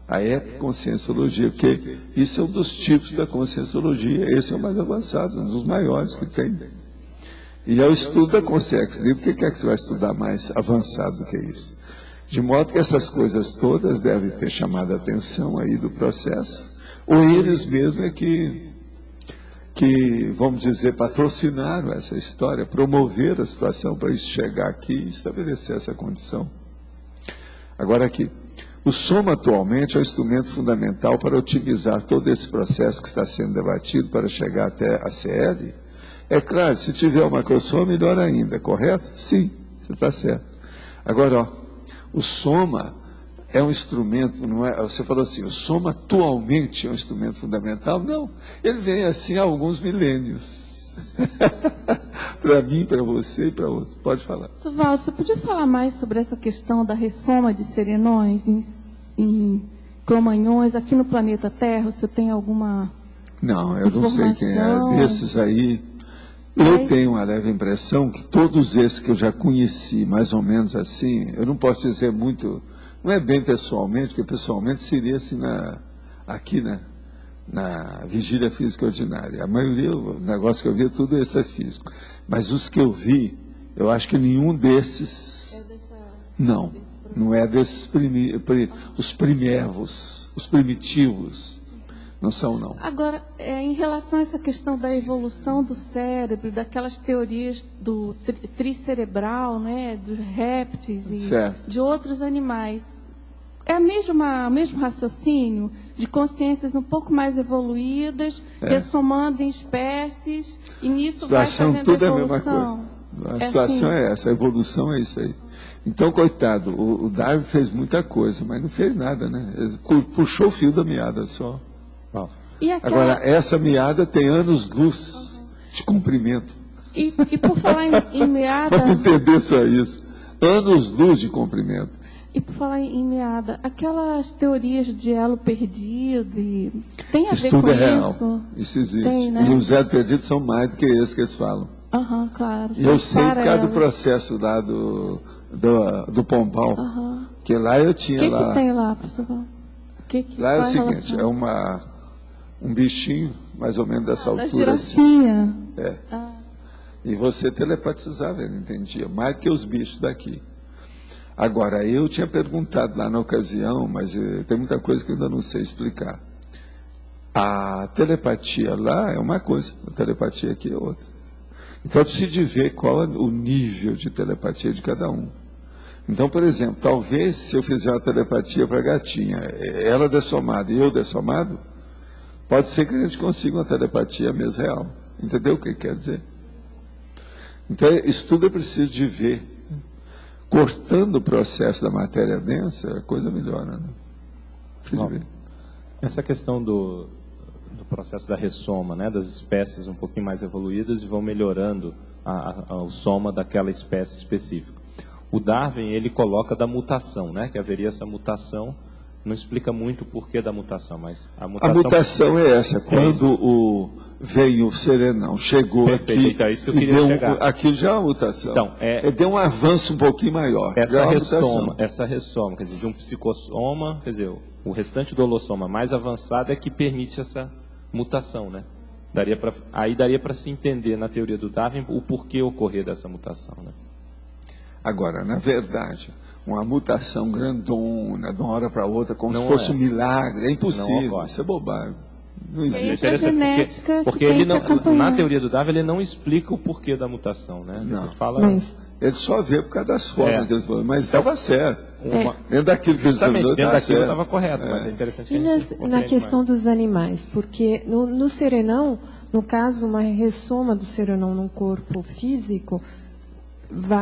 A epiconscienciologia, porque isso é um dos tipos da conscienciologia. Esse é o mais avançado, um dos maiores que tem. E é o estudo da consciência livre. O que é que você vai estudar mais avançado do que isso? De modo que essas coisas todas devem ter chamado a atenção aí do processo. Ou eles mesmos é que vamos dizer, patrocinaram essa história, promoveram a situação para isso chegar aqui e estabelecer essa condição. Agora aqui, o soma atualmente é um instrumento fundamental para otimizar todo esse processo que está sendo debatido para chegar até a CL. É claro, se tiver uma macrosoma, melhor ainda, correto? Sim, você está certo. Agora, ó, o soma é um instrumento, não é? Você falou assim, o soma atualmente é um instrumento fundamental? Não, ele vem assim há alguns milênios. Para mim, para você e para outros. Pode falar. Valdo, você podia falar mais sobre essa questão da ressoma de serenões em cromanhões aqui no planeta Terra? Você tem alguma Não, eu não sei quem é. Desses aí, eu tenho uma leve impressão que todos esses que eu já conheci, mais ou menos assim, eu não posso dizer muito, não é bem pessoalmente, porque pessoalmente seria assim aqui na vigília física ordinária. A maioria, o negócio que eu vi, tudo isso é físico. Mas os que eu vi, eu acho que nenhum desses... Não. Não é desses os primevos, os primitivos. Não são, não. Agora, em relação a essa questão da evolução do cérebro, daquelas teorias do tricerebral, né, dos répteis e de outros animais, é o mesmo raciocínio de consciências um pouco mais evoluídas, ressomando em espécies, e nisso vai fazendo tudo evolução? É a mesma coisa. A situação assim. é essa, a evolução é isso aí. Então, coitado, o Darwin fez muita coisa, mas não fez nada, né? Ele puxou o fio da meada só. Agora, essa meada tem anos-luz de comprimento. E por falar em meada... Vamos entender só isso. Anos-luz de comprimento. E por falar em meada, aquelas teorias de elo perdido, tem a ver com tudo é real. isso? Isso existe. Tem, né? E os elos perdidos são mais do que esses que eles falam. Claro. E eu sei por causa do processo lá do Pombal, que lá eu tinha lá... O que tem lá, professor? Lá é o seguinte, é um bichinho, mais ou menos dessa altura. Girafinha. Assim. E você telepatizava, ele entendia, mais do que os bichos daqui. Agora, eu tinha perguntado lá na ocasião, mas tem muita coisa que eu ainda não sei explicar. A telepatia lá é uma coisa, a telepatia aqui é outra. Então, eu preciso de ver qual é o nível de telepatia de cada um. Então, por exemplo, talvez se eu fizer uma telepatia para a gatinha, ela dessomada e eu dessomado, pode ser que a gente consiga uma telepatia mesmo real. Entendeu o que quer dizer? Então, isso tudo eu preciso de ver. Cortando o processo da matéria densa, a coisa melhora. Né? Preciso de ver. Essa questão do processo da ressoma, né, das espécies um pouquinho mais evoluídas e vão melhorando o soma daquela espécie específica. O Darwin, ele coloca da mutação, né, que haveria essa mutação, não explica muito o porquê da mutação, mas a mutação é essa, quando veio o serenão, chegou aqui, então, é isso que eu queria chegar. Aqui já é uma mutação, então, deu um avanço um pouquinho maior. Essa ressoma, quer dizer, de um psicossoma, quer dizer, o restante do holossoma mais avançado é que permite essa mutação, né? Aí daria para se entender na teoria do Darwin o porquê ocorrer dessa mutação, né? Agora, na verdade, uma mutação grandona, de uma hora para outra, como se fosse um milagre, é impossível, isso é bobagem. Não existe. É interessante porque ele não, na teoria do Darwin, ele não explica o porquê da mutação, né? Não, mas ele só vê por causa das formas que ele falou, mas estava certo. Dentro daquilo que ele examinou, dentro daquilo estava correto, mas é interessante. E na questão dos animais, porque no serenão, no caso, uma ressoma do serenão num corpo físico,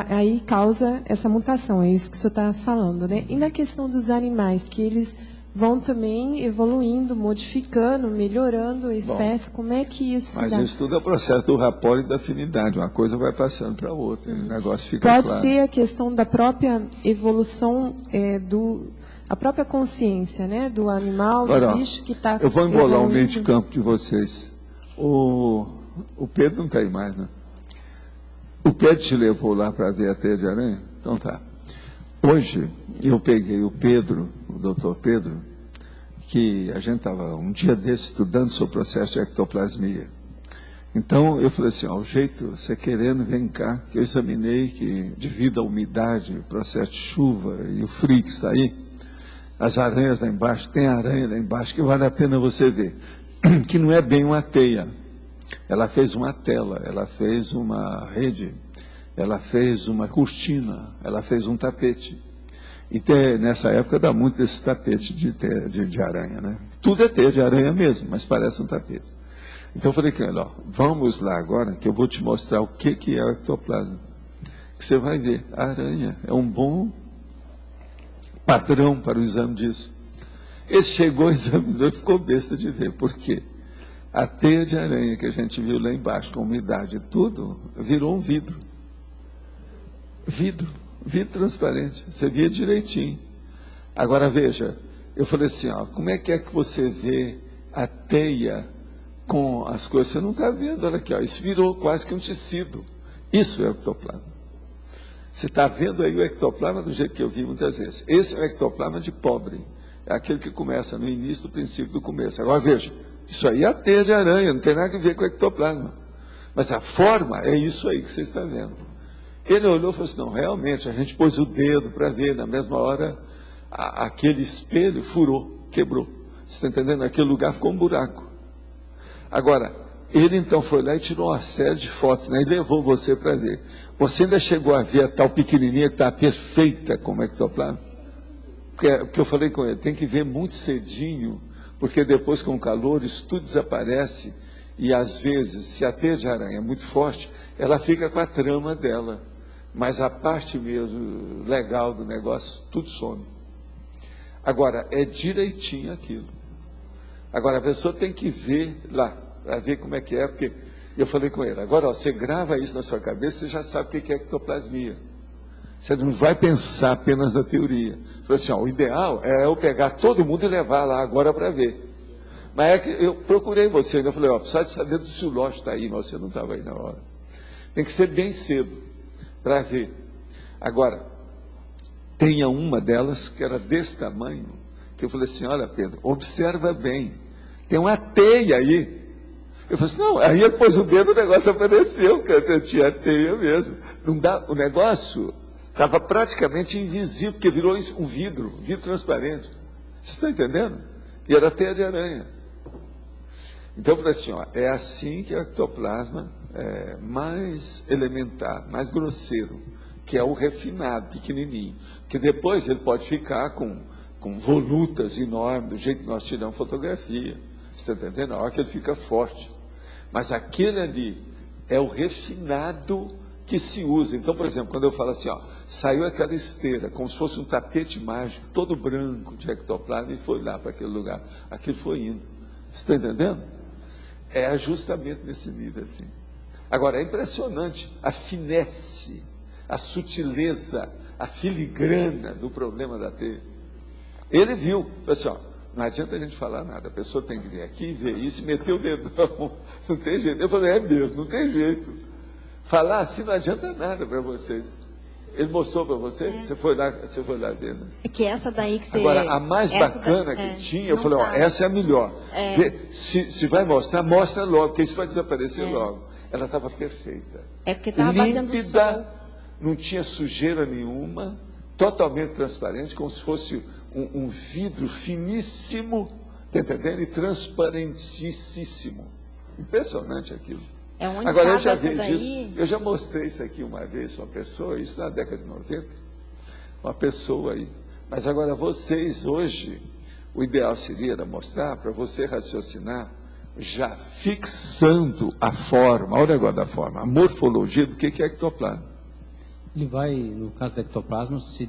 aí causa essa mutação, é isso que o senhor está falando, né? E na questão dos animais, que eles vão também evoluindo, modificando, melhorando a espécie, como é que isso se dá? Mas isso tudo é o processo do rapport e da afinidade, uma coisa vai passando para a outra, o negócio fica claro. Pode ser a questão da própria evolução, a própria consciência, né, do animal, do bicho que está... Eu vou embolar o meio de campo de vocês. O Pedro não está aí mais, né? O Pedro te levou lá para ver a teia de aranha? Então tá. Hoje, eu peguei o Pedro, o doutor Pedro, que a gente estava um dia desse estudando sobre o processo de ectoplasmia. Então, eu falei assim, o jeito, você querendo, vem cá, que eu examinei que devido à umidade, o processo de chuva e o frio que está aí, as aranhas lá embaixo, tem aranha lá embaixo que vale a pena você ver, que não é bem uma teia. Ela fez uma tela, ela fez uma rede, ela fez uma cortina, ela fez um tapete. E nessa época dá muito desse tapete de aranha, né? Tudo é teia de aranha mesmo, mas parece um tapete. Então eu falei com ele, vamos lá agora, que eu vou te mostrar o que é o ectoplasma. Que você vai ver, a aranha é um bom padrão para o exame disso. Ele chegou, examinou e ficou besta de ver. Por quê? A teia de aranha que a gente viu lá embaixo, com umidade e tudo, virou um vidro. Vidro transparente. Você via direitinho. Agora veja, eu falei assim, como é que você vê a teia com as coisas? Você não está vendo, olha aqui, isso virou quase que um tecido. Isso é o ectoplasma. Você está vendo aí o ectoplasma do jeito que eu vi muitas vezes. Esse é o ectoplasma de pobre. É aquele que começa no início do princípio do começo. Agora veja, isso aí é a teia de aranha, não tem nada a ver com o ectoplasma. Mas a forma é isso aí que você está vendo. Ele olhou e falou assim, não, realmente, a gente pôs o dedo para ver, na mesma hora, aquele espelho furou, quebrou. Você está entendendo? Aquele lugar ficou um buraco. Agora, ele então foi lá e tirou uma série de fotos, né, e levou você para ver. Você ainda chegou a ver a tal pequenininha que está perfeita como ectoplasma? Porque eu falei com ele, tem que ver muito cedinho, porque depois com o calor isso tudo desaparece, e às vezes, se a teia de aranha é muito forte, ela fica com a trama dela, mas a parte mesmo legal do negócio, tudo some. Agora, é direitinho aquilo. Agora, a pessoa tem que ver lá, para ver como é que é, porque eu falei com ele, agora ó, você grava isso na sua cabeça, você já sabe o que é ectoplasmia. Você não vai pensar apenas na teoria. Falei assim, ó, o ideal é eu pegar todo mundo e levar lá agora para ver. Mas é que eu procurei você, ainda falei, ó, precisa de saber se o lote está aí, mas você não estava aí na hora. Tem que ser bem cedo para ver. Agora, tenha uma delas que era desse tamanho, que eu falei assim, olha Pedro, observa bem, tem uma teia aí. Eu falei assim, não, aí ele pôs o dedo, o negócio apareceu, cara, tinha teia mesmo. Não dá, o negócio estava praticamente invisível, porque virou um vidro transparente. Você está entendendo? E era teia de aranha. Então eu falei assim, ó, é assim que o ectoplasma é mais elementar, mais grosseiro, que é o refinado, pequenininho. Que depois ele pode ficar com volutas enormes, do jeito que nós tiramos fotografia. Você está entendendo? A hora que ele fica forte. Mas aquele ali é o refinado que se usa. Então, por exemplo, quando eu falo assim, ó, saiu aquela esteira, como se fosse um tapete mágico, todo branco de ectoplasma, e foi lá para aquele lugar. Aquilo foi indo. Você está entendendo? É justamente nesse nível assim. Agora, é impressionante a finesse, a sutileza, a filigrana do problema da teia. Ele viu, falou assim, ó, não adianta a gente falar nada, a pessoa tem que vir aqui, ver isso e meter o dedão, não tem jeito. Eu falei, é mesmo, não tem jeito. Falar assim não adianta nada para vocês. Ele mostrou para você? É. Você foi lá ver, né? É que essa daí que você... Agora, a mais bacana que tinha, eu falei, ó, essa é a melhor. Se vai mostrar, mostra logo, porque isso vai desaparecer logo. Ela estava perfeita. É porque estava batendo o sol. Não tinha sujeira nenhuma, totalmente transparente, como se fosse um vidro finíssimo, tá entendendo? E transparentíssimo. Impressionante aquilo. Agora, eu já vi isso, eu já mostrei isso aqui uma vez, uma pessoa, isso na década de 90, uma pessoa aí. Mas agora vocês, hoje, o ideal seria mostrar para você raciocinar, já fixando a forma, olha o negócio da forma, a morfologia do que é ectoplasma. Ele vai, no caso do ectoplasma, se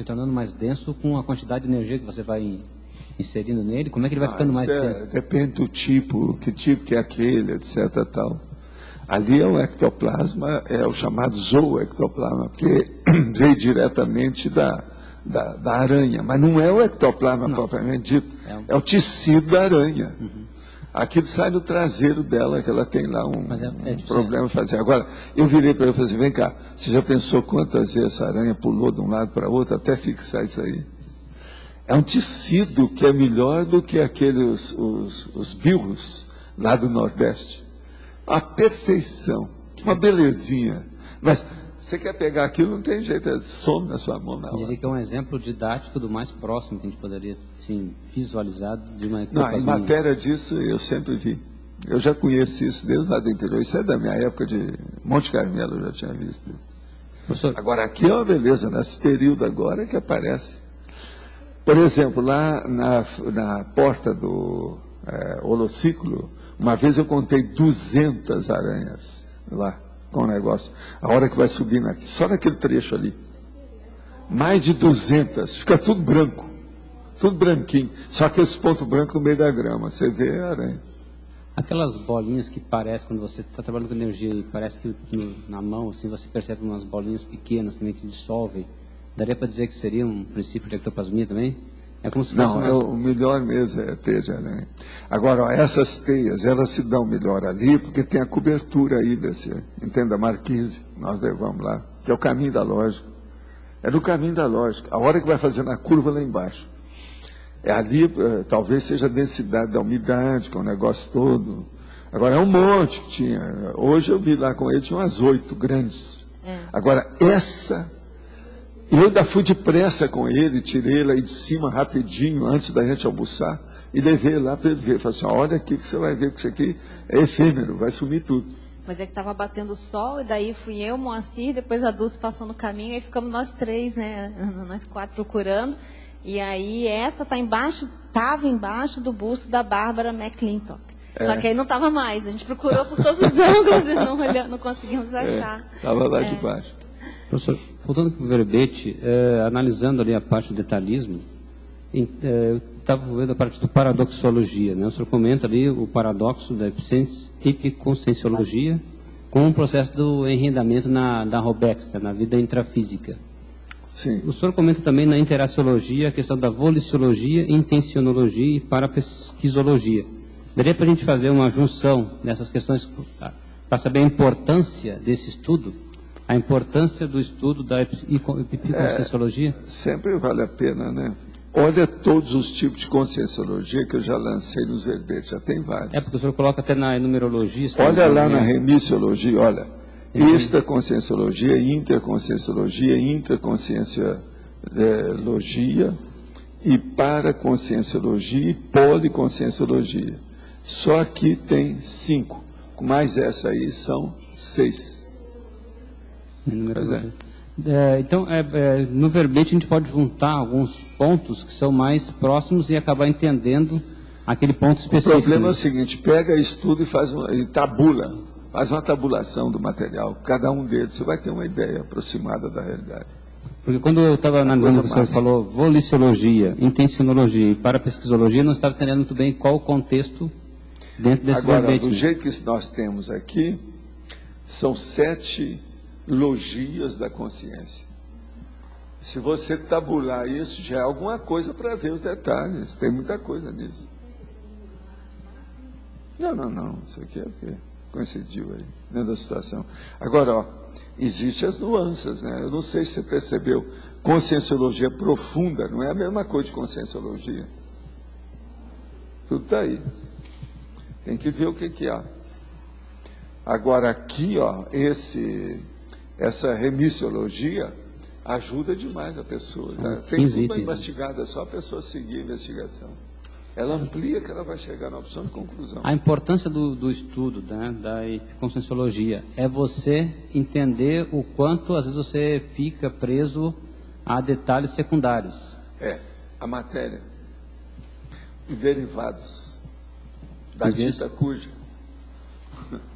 tornando mais denso com a quantidade de energia que você vai inserindo nele. Como é que ele vai ficando mais denso? Depende do tipo, que é aquele, etc. Tal. Ali é o ectoplasma, é o chamado zooectoplasma, porque veio diretamente da aranha, mas não é o ectoplasma propriamente dito, é o tecido da aranha. Aquilo sai do traseiro dela, que ela tem lá um problema fazer. Agora, eu virei para ele e falei assim, vem cá, você já pensou quantas vezes essa aranha pulou de um lado para o outro até fixar isso aí? É um tecido que é melhor do que aqueles, os birros lá do Nordeste. A perfeição, uma belezinha. Mas você quer pegar aquilo, não tem jeito, some na sua mão na hora. Eu diria que é um exemplo didático do mais próximo que a gente poderia visualizar de uma ectoplasmia. Não, em matéria disso, eu sempre vi. Eu já conheci isso desde lá do interior. Isso é da minha época de Monte Carmelo, eu já tinha visto. Professor, agora, aqui é uma beleza, nesse período agora é que aparece. Por exemplo, lá na porta do holociclo, uma vez eu contei 200 aranhas lá, com o negócio. A hora que vai subindo aqui, só naquele trecho ali. Mais de 200, fica tudo branco, tudo branquinho. Só que esse ponto branco no meio da grama, você vê a aranha. Aquelas bolinhas que parece, quando você está trabalhando com energia, e parece que na mão, assim, você percebe umas bolinhas pequenas também que dissolvem. Daria para dizer que seria um princípio de ectoplasmia também? É como se fosse o melhor mesmo é teia de aranha. Agora, ó, essas teias, elas se dão melhor ali, porque tem a cobertura aí entenda, a marquise, nós levamos lá, que é o caminho da lógica. É no caminho da lógica. A hora que vai fazendo a curva lá embaixo. Ali, talvez seja a densidade da umidade, que é o negócio todo. Agora, é um monte que tinha. Hoje eu vi lá com ele, tinha umas 8 grandes. Agora, eu ainda fui depressa com ele, tirei ele aí de cima rapidinho, antes da gente almoçar, e levei lá para ele ver. Falei assim, olha aqui que você vai ver, que isso aqui é efêmero, vai sumir tudo. Mas é que estava batendo o sol, e daí fui eu, Moacir, depois a Dulce passou no caminho, e aí ficamos nós 3, né, nós 4 procurando, e aí essa estava embaixo do busto da Bárbara McClintock. Só que aí não estava mais, a gente procurou por todos os ângulos e não conseguimos achar. Estava lá debaixo. Professor, voltando para o verbete, analisando ali a parte do detalhismo, eu estava vendo a parte do paradoxologia, né? O senhor comenta ali o paradoxo da epiconscienciologia com o processo do enrendamento da Robex, na vida intrafísica. Sim. O senhor comenta também na interaciologia a questão da voliciologia, intencionologia e parapesquisologia. Daria para a gente fazer uma junção nessas questões para saber a importância desse estudo? A importância do estudo da epiconscienciologia? Sempre vale a pena, né? Olha todos os tipos de conscienciologia que eu já lancei nos verbetes, já tem vários. Porque o senhor coloca até na numerologia. Olha lá na remissiologia, olha. Extraconscienciologia, interconscienciologia, intraconscienciologia e paraconscienciologia e policonscienciologia. Só aqui tem 5. Mais essa aí são 6. Então, no verbete a gente pode juntar alguns pontos que são mais próximos e acabar entendendo aquele ponto específico. O problema é o seguinte, pega, estuda e faz tabula, faz uma tabulação do material, cada um deles, você vai ter uma ideia aproximada da realidade. Porque quando eu estava analisando o que o senhor falou, voliciologia, intencionologia e parapesquisologia, eu não estava entendendo muito bem qual o contexto dentro desse verbete. Agora, do jeito que nós temos aqui, são 7 logias da consciência. Se você tabular isso, já é alguma coisa para ver os detalhes. Tem muita coisa nisso. Não. Isso aqui é porque coincidiu aí, dentro da situação. Agora, existem as nuances, né? Eu não sei se você percebeu. Conscienciologia profunda não é a mesma coisa de conscienciologia. Tudo está aí. Tem que ver o que há. Agora, aqui, essa remissiologia ajuda demais a pessoa. Né? Tem tudo investigado, é só a pessoa seguir a investigação. Ela amplia que ela vai chegar na opção de conclusão. A importância do estudo, né, da conscienciologia é você entender o quanto, às vezes, você fica preso a detalhes secundários. A matéria e derivados da dita cuja.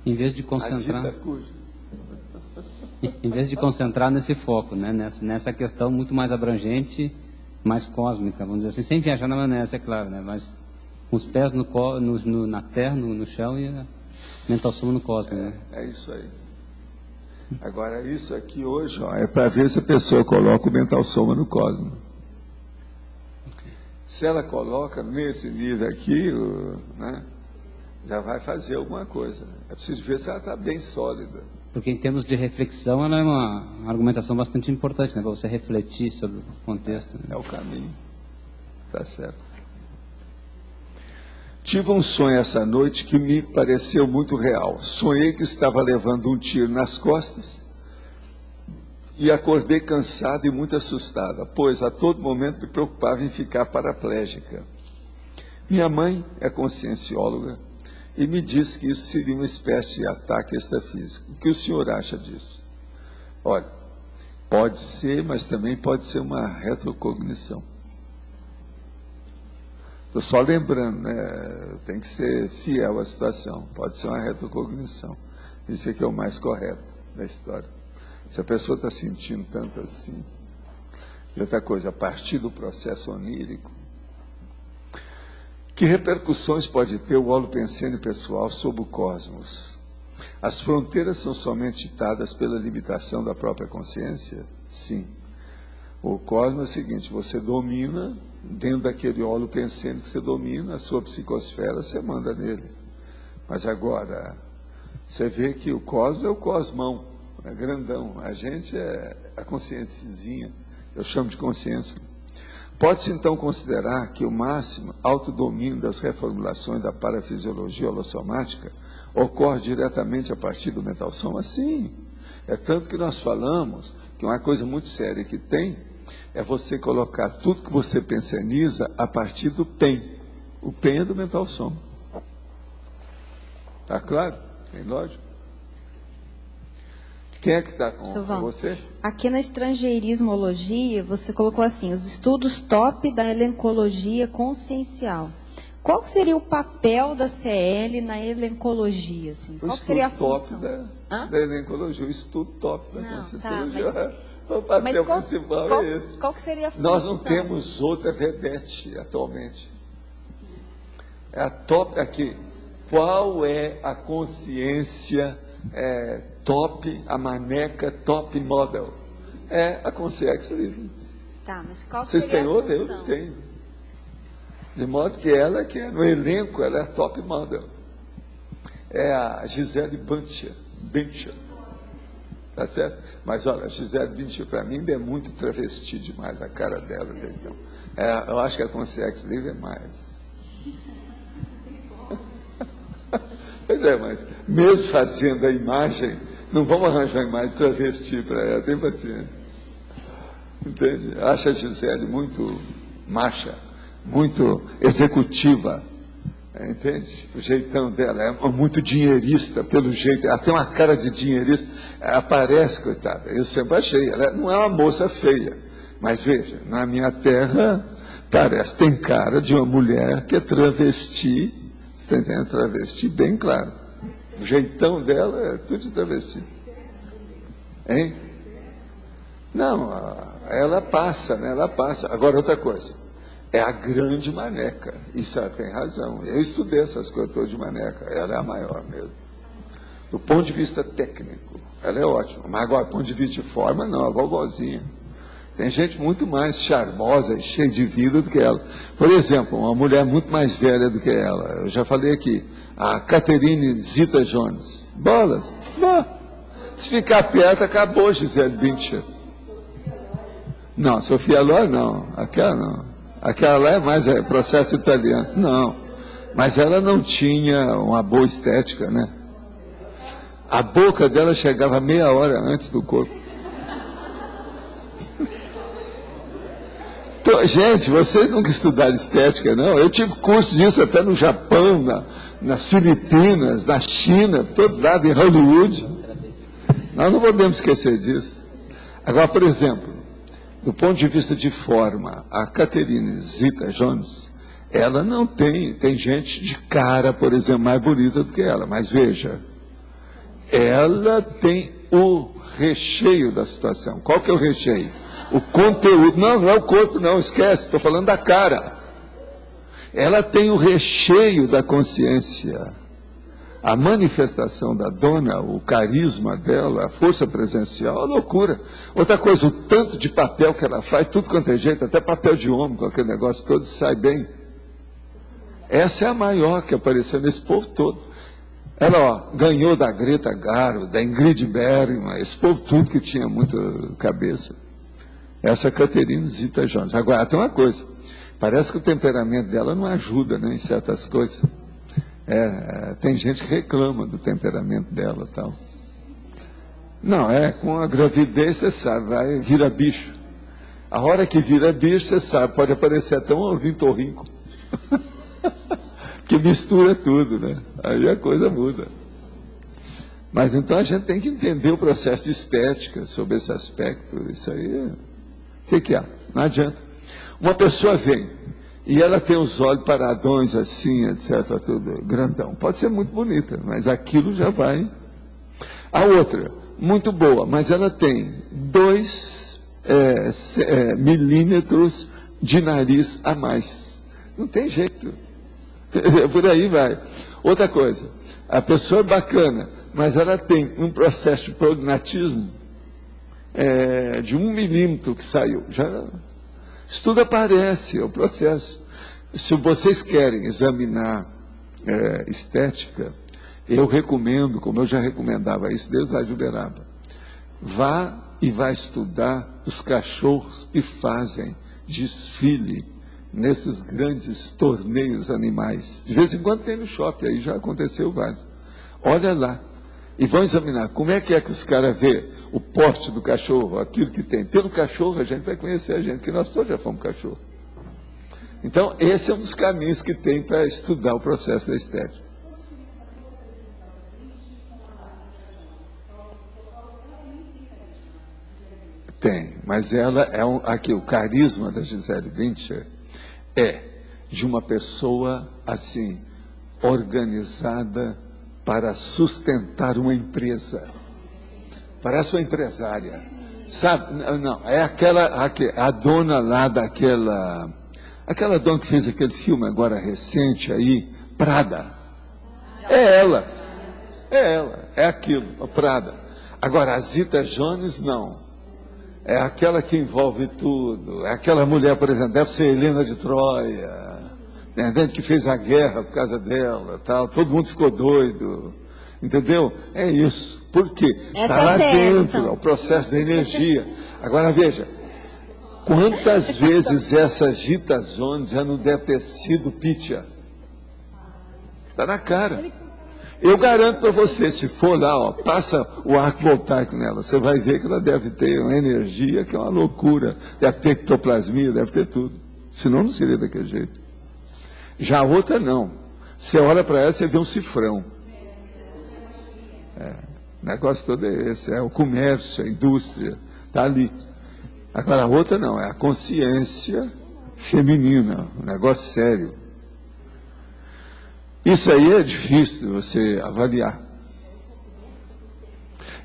Em vez de concentrar... Em vez de concentrar nesse foco, né, nessa questão muito mais abrangente, mais cósmica, vamos dizer assim, sem viajar na maionese, é claro, né, mas com os pés na terra, no chão e a mental soma no cosmos. Né? É isso aí. Agora, isso aqui hoje é para ver se a pessoa coloca o mental soma no cosmos. Se ela coloca nesse nível aqui, né, já vai fazer alguma coisa. É preciso ver se ela está bem sólida. Porque em termos de reflexão, ela é uma argumentação bastante importante, né, para você refletir sobre o contexto. Né? É o caminho. Está certo. Tive um sonho essa noite que me pareceu muito real. Sonhei que estava levando um tiro nas costas e acordei cansada e muito assustada, pois a todo momento me preocupava em ficar paraplégica. Minha mãe é consciencióloga e me disse que isso seria uma espécie de ataque extrafísico. O que o senhor acha disso? Olha, pode ser, mas também pode ser uma retrocognição. Estou só lembrando, né? Tem que ser fiel à situação. Pode ser uma retrocognição. Isso aqui é o mais correto da história. Se a pessoa está sentindo tanto assim. E outra coisa, a partir do processo onírico, que repercussões pode ter o holopensene pessoal sobre o cosmos? As fronteiras são somente ditadas pela limitação da própria consciência? Sim. O cosmos é o seguinte, você domina, dentro daquele holopensene que você domina, a sua psicosfera, você manda nele. Mas agora, você vê que o cosmos é o cosmão, é grandão. A gente é a consciênciazinha, eu chamo de consciência. Pode-se, então, considerar que o máximo autodomínio das reformulações da parafisiologia holossomática ocorre diretamente a partir do mental soma? Sim. É tanto que nós falamos que uma coisa muito séria que tem é você colocar tudo que você pensioniza a partir do PEN. O PEN é do mental soma. Está claro? Tem lógico? Quem é que está com você? Aqui na estrangeirismologia, você colocou assim, os estudos top da elencologia consciencial. Qual seria o papel da CL na elencologia? Assim? Qual seria a função? Da elencologia, o estudo top da conscienciologia. Tá, o papel principal é esse. Qual que seria a função? Nós não temos outra vedete atualmente. É a top aqui. Qual é a consciência top, a maneca top model? É a consciência livre. Tá, mas qual Vocês seria têm a outra? função? Eu tenho. De modo que ela, que é no elenco, ela é top model. É a Gisele Bündchen. Tá certo? Mas olha, a Gisele Bündchen, para mim, ainda é muito travesti demais a cara dela. Então, eu acho que a consciência livre é mais. Pois é, mas mesmo fazendo a imagem, não vamos arranjar a imagem travesti para ela, tem paciência. Entende? Acha a Gisele muito macha, muito executiva, entende? O jeitão dela é muito dinheirista, pelo jeito, ela tem uma cara de dinheirista, ela parece, coitada, eu sempre achei, ela não é uma moça feia, mas veja, na minha terra, parece, tem cara de uma mulher que é travesti. Você está entendendo? Travesti, bem claro. O jeitão dela é tudo de travesti. Hein? Não, ela passa, né? Ela passa. Agora, outra coisa. É a grande maneca. Isso ela tem razão. Eu estudei essas coisas todas de maneca. Ela é a maior mesmo. Do ponto de vista técnico, ela é ótima. Mas agora, do ponto de vista de forma, não. A vovozinha. Tem gente muito mais charmosa e cheia de vida do que ela. Por exemplo, uma mulher muito mais velha do que ela. Eu já falei aqui. A Catherine Zeta-Jones. Bolas. Se ficar perto, acabou, Gisele Bündchen. Não, Sofia Loren não. Aquela não. Aquela lá é mais processo italiano. Não. Mas ela não tinha uma boa estética, né? A boca dela chegava meia hora antes do corpo. Gente, vocês nunca estudaram estética, não? Eu tive curso disso até no Japão, nas Filipinas, na China, todo lado, em Hollywood. Nós não podemos esquecer disso. Agora, por exemplo, do ponto de vista de forma, a Catherine Zeta-Jones, ela não tem gente de cara, por exemplo, mais bonita do que ela, mas veja, ela tem o recheio da situação. Qual que é o recheio? O conteúdo, não é o corpo, não, esquece, estou falando da cara. Ela tem o recheio da consciência, a manifestação da dona, o carisma dela, a força presencial, a loucura. Outra coisa, o tanto de papel que ela faz, tudo quanto é jeito, até papel de homem, com aquele negócio todo, sai bem. Essa é a maior que apareceu nesse povo todo. Ela ganhou da Greta Garbo, da Ingrid Bergman, esse povo tudo que tinha muita cabeça. Essa Catherine Zeta-Jones. Agora, tem uma coisa, parece que o temperamento dela não ajuda, né, em certas coisas. Tem gente que reclama do temperamento dela e tal. Não, com a gravidez, você sabe, vira bicho. A hora que vira bicho, você sabe, pode aparecer até um ornitorrinco. Que mistura tudo, né? Aí a coisa muda. Mas então a gente tem que entender o processo de estética sobre esse aspecto. Isso aí, o que é? Não adianta. Uma pessoa vem e ela tem os olhos paradões assim, etc., tudo grandão. Pode ser muito bonita, mas aquilo já vai. A outra, muito boa, mas ela tem 2 milímetros de nariz a mais. Não tem jeito. Por aí vai. Outra coisa, a pessoa é bacana, mas ela tem um processo de prognatismo de 1 milímetro que saiu. Isso tudo aparece, é o processo. Se vocês querem examinar estética, eu recomendo, como eu já recomendava isso desde lá de Uberaba, vá e vai estudar os cachorros que fazem desfile nesses grandes torneios animais. De vez em quando tem no shopping, aí já aconteceu vários. Olha lá, e vão examinar como é que os caras vê o porte do cachorro, aquilo que tem. Pelo cachorro a gente vai conhecer a gente, que nós todos já fomos cachorro. Então, esse é um dos caminhos que tem para estudar o processo da estética. Tem, mas ela é aqui, o carisma da Gisele Bündchen é de uma pessoa assim, organizada para sustentar uma empresa. Parece uma empresária. Sabe? Não, é a dona lá aquela dona que fez aquele filme agora recente aí, Prada. É ela, é aquilo, a Prada. Agora, a Zita Jones, não. É aquela que envolve tudo. É aquela mulher, por exemplo, deve ser Helena de Troia, entende? Que fez a guerra por causa dela, tal. Todo mundo ficou doido, entendeu? É isso. Por quê? Está lá dentro, é o processo da energia. Agora veja, quantas vezes essa Zita Jones já não deve ter sido Pitya? Está na cara. Eu garanto para você, se for lá, ó, passa o arco voltaico nela, você vai ver que ela deve ter uma energia que é uma loucura. Deve ter ectoplasmia, deve ter tudo. Senão não seria daquele jeito. Já a outra não. Você olha para ela, você vê um cifrão. O negócio todo é esse, é o comércio, a indústria, está ali. Agora a outra não, é a consciência feminina, um negócio sério. Isso aí é difícil você avaliar.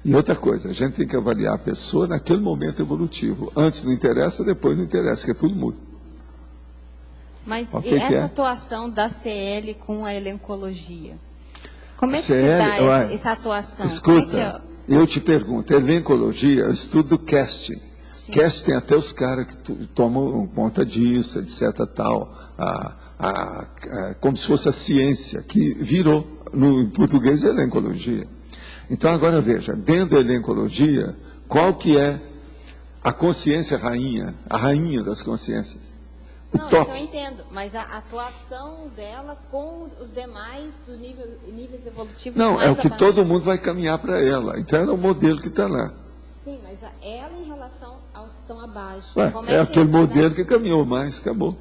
E outra coisa, a gente tem que avaliar a pessoa naquele momento evolutivo. Antes não interessa, depois não interessa, porque tudo muda. Mas e essa atuação da CL com a elencologia? Como é que se dá essa atuação? Escuta, eu te pergunto, elencologia é o estudo do casting. Sim. Casting tem até os caras que tomam conta disso, etc. Tal. Como se fosse a ciência, que virou, no português, elencologia. Então, agora veja, dentro da elencologia, qual que é a consciência rainha, a rainha das consciências? Não, isso eu entendo, mas a atuação dela com os demais dos níveis evolutivos. Não, é o que todo mundo vai caminhar para ela. Então, ela é o modelo que está lá. Sim, mas ela em relação aos que estão abaixo. É aquele modelo que caminhou mais, acabou.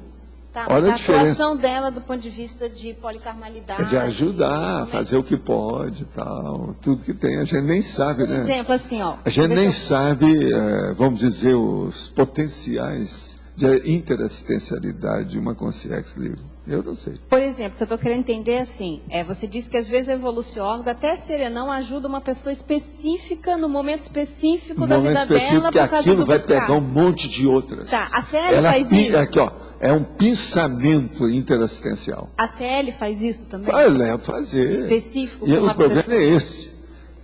Tá, olha mas a atuação dela do ponto de vista de policarmalidade. É de ajudar, fazer o que pode, tal, tudo que tem. A gente nem sabe, né? Por exemplo, assim, ó. A gente nem sabe, vamos dizer, os potenciais de interassistencialidade de uma consciência livre. Eu não sei. Por exemplo, o que eu estou querendo entender assim, você disse que às vezes o evoluciólogo, até serenão, ajuda uma pessoa específica, no momento específico da vida dela, por causa aquilo vai pegar um monte de outras. Tá, a CL faz isso. Aqui, ó. É um pensamento interassistencial. A CL faz isso também? Ela deve fazer. Específico. E o problema é esse.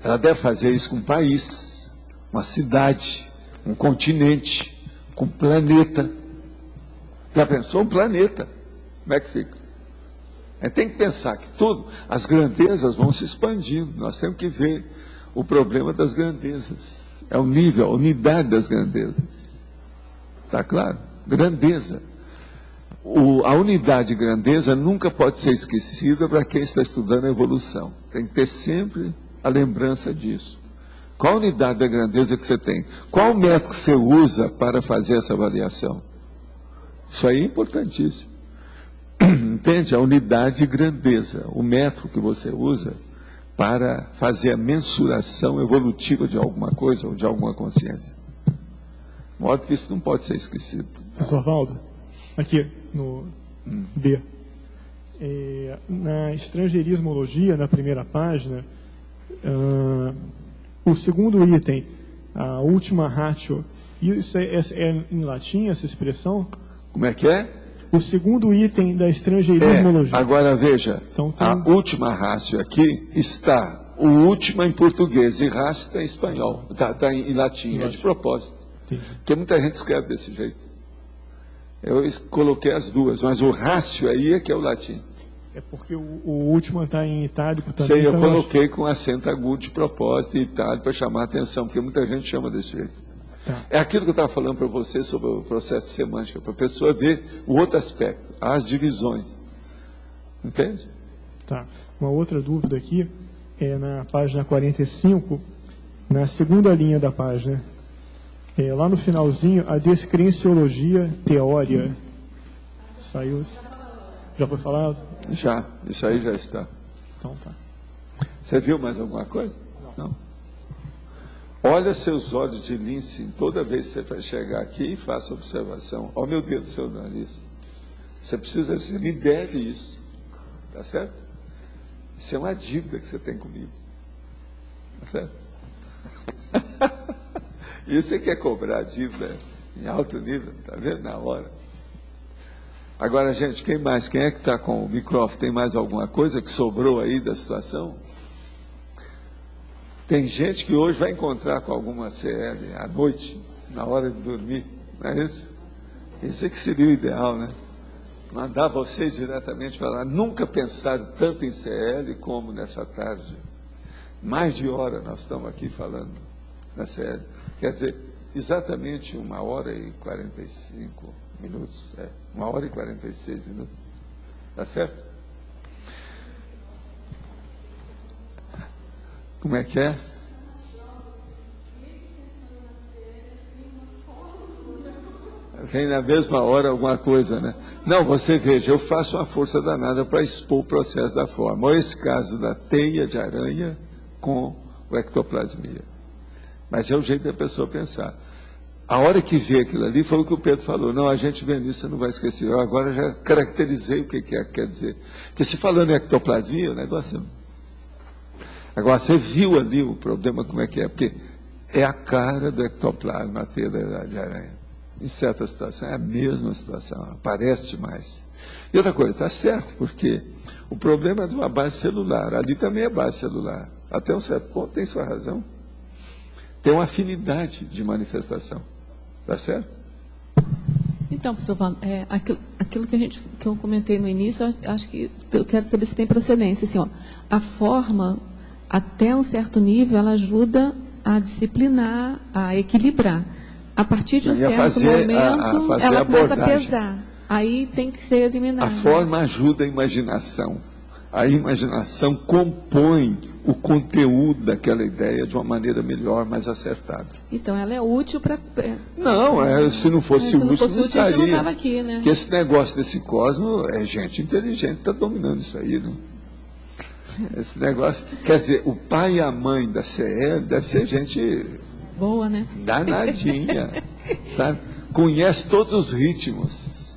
Ela deve fazer isso com um país, uma cidade, um continente, com um planeta. Já pensou um planeta? Como é que fica? Tem que pensar que tudo, as grandezas vão se expandindo. Nós temos que ver o problema das grandezas. É o nível, a unidade das grandezas. Está claro? Grandeza. A unidade de grandeza nunca pode ser esquecida para quem está estudando a evolução. Tem que ter sempre a lembrança disso. Qual a unidade da grandeza que você tem? Qual o método que você usa para fazer essa avaliação? Isso aí é importantíssimo. Entende? A unidade de grandeza, o método que você usa para fazer a mensuração evolutiva de alguma coisa ou de alguma consciência. De modo que isso não pode ser esquecido. Professor Valdo, aqui no B. Na estrangeirismologia, na primeira página, o segundo item, a última ratio, isso é em latim, essa expressão? Como é que é? O segundo item da estrangeirismologia. Agora veja, então, a última ratio aqui está, o último em português e ratio está em espanhol, está em latim, é de propósito. Entendi. Porque muita gente escreve desse jeito. Eu coloquei as duas, mas o rácio aí é que é o latim. É porque o último está em itálico também. Sei, eu coloquei com acento agudo de propósito em itálico para chamar a atenção, porque muita gente chama desse jeito. Tá. É aquilo que eu estava falando para você sobre o processo de semântica, para a pessoa ver o outro aspecto, as divisões. Entende? Tá. Uma outra dúvida aqui, na página 45, na segunda linha da página, lá no finalzinho, a descrenciologia teórica. Saiu? Já foi falado? Já, isso aí já está. Então tá. Você viu mais alguma coisa? Não. Olha seus olhos de lince toda vez que você vai chegar aqui e faça observação. Ó, meu Deus do seu nariz. Você libere isso. Tá certo? Isso é uma dívida que você tem comigo. Tá certo? E você quer cobrar a dívida em alto nível, tá vendo? Na hora. Agora, gente, quem mais? Quem é que está com o microfone? Tem mais alguma coisa que sobrou aí da situação? Tem gente que hoje vai encontrar com alguma CL à noite, na hora de dormir, não é isso? Isso é que seria o ideal, né? Mandar você diretamente falar. Nunca pensaram tanto em CL como nessa tarde. Mais de hora nós estamos aqui falando da CL. Quer dizer, exatamente 1h45 minutos. 1h46 minutos. Está certo? Como é que é? Tem na mesma hora alguma coisa, né? Não, você veja, eu faço uma força danada para expor o processo da forma. Olha esse caso da teia de aranha com o ectoplasmia. Mas é o jeito da pessoa pensar. A hora que vê aquilo ali, foi o que o Pedro falou. Não, a gente vendo isso, você não vai esquecer. Eu agora já caracterizei o que quer dizer. Porque se falando em ectoplasmia, o negócio... Agora, você viu ali o problema, como é que é? Porque é a cara do ectoplasma, a teia de aranha. Em certa situação, é a mesma situação, aparece mais. E outra coisa, está certo, porque o problema é de uma base celular. Ali também é base celular. Até um certo ponto tem sua razão. Tem uma afinidade de manifestação. Está certo? Então, professor Wagner, aquilo que eu comentei no início, acho que eu quero saber se tem procedência. Assim, ó, a forma, até um certo nível, ela ajuda a disciplinar, a equilibrar. A partir de um certo momento, ela começa a pesar. Aí tem que ser eliminada. A forma ajuda a imaginação. A imaginação compõe o conteúdo daquela ideia de uma maneira melhor, mais acertada. Então, ela é útil para... Não, se não fosse útil, não estaria. Não estava aqui, né? Porque esse negócio desse cosmos é gente inteligente que está dominando isso aí, né? Esse negócio... Quer dizer, o pai e a mãe da CL deve ser gente... boa, né? Danadinha, sabe? Conhece todos os ritmos.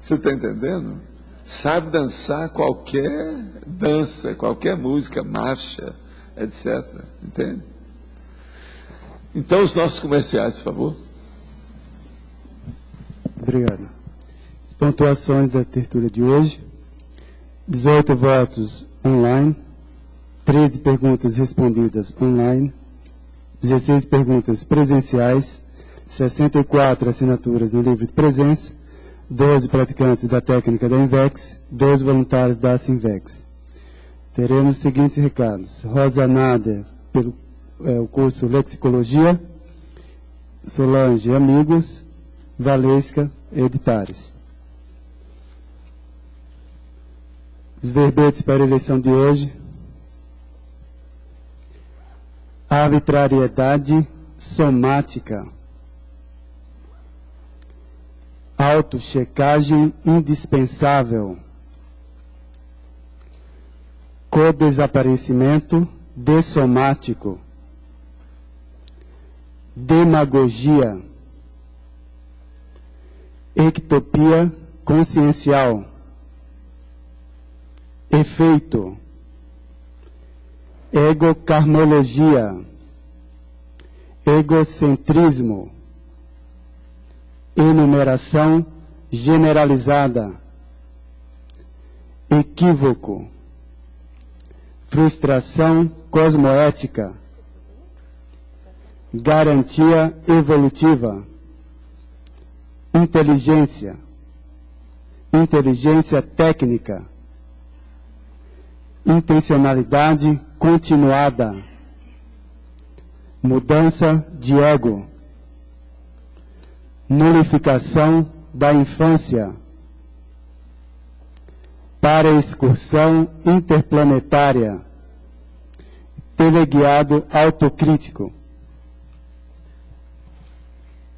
Você está entendendo? Sabe dançar qualquer dança, qualquer música, marcha, etc. Entende? Então, os nossos comerciais, por favor. Obrigado. As pontuações da tertúlia de hoje: 18 votos online, 13 perguntas respondidas online, 16 perguntas presenciais, 64 assinaturas no livro de presença, 12 praticantes da técnica da INVEX, 12 voluntários da Sinvex. Teremos os seguintes recados: Rosa Nader, pelo o curso Lexicologia, Solange, Amigos, Valesca, Editares. Os verbetes para a eleição de hoje: arbitrariedade somática, autochecagem indispensável, codesaparecimento dessomático, demagogia, ectopia consciencial, efeito, egocarmologia, egocentrismo, enumeração generalizada, equívoco, frustração cosmoética, garantia evolutiva, inteligência, inteligência técnica, intencionalidade continuada, mudança de ego, nulificação da infância, para excursão interplanetária, teleguiado autocrítico,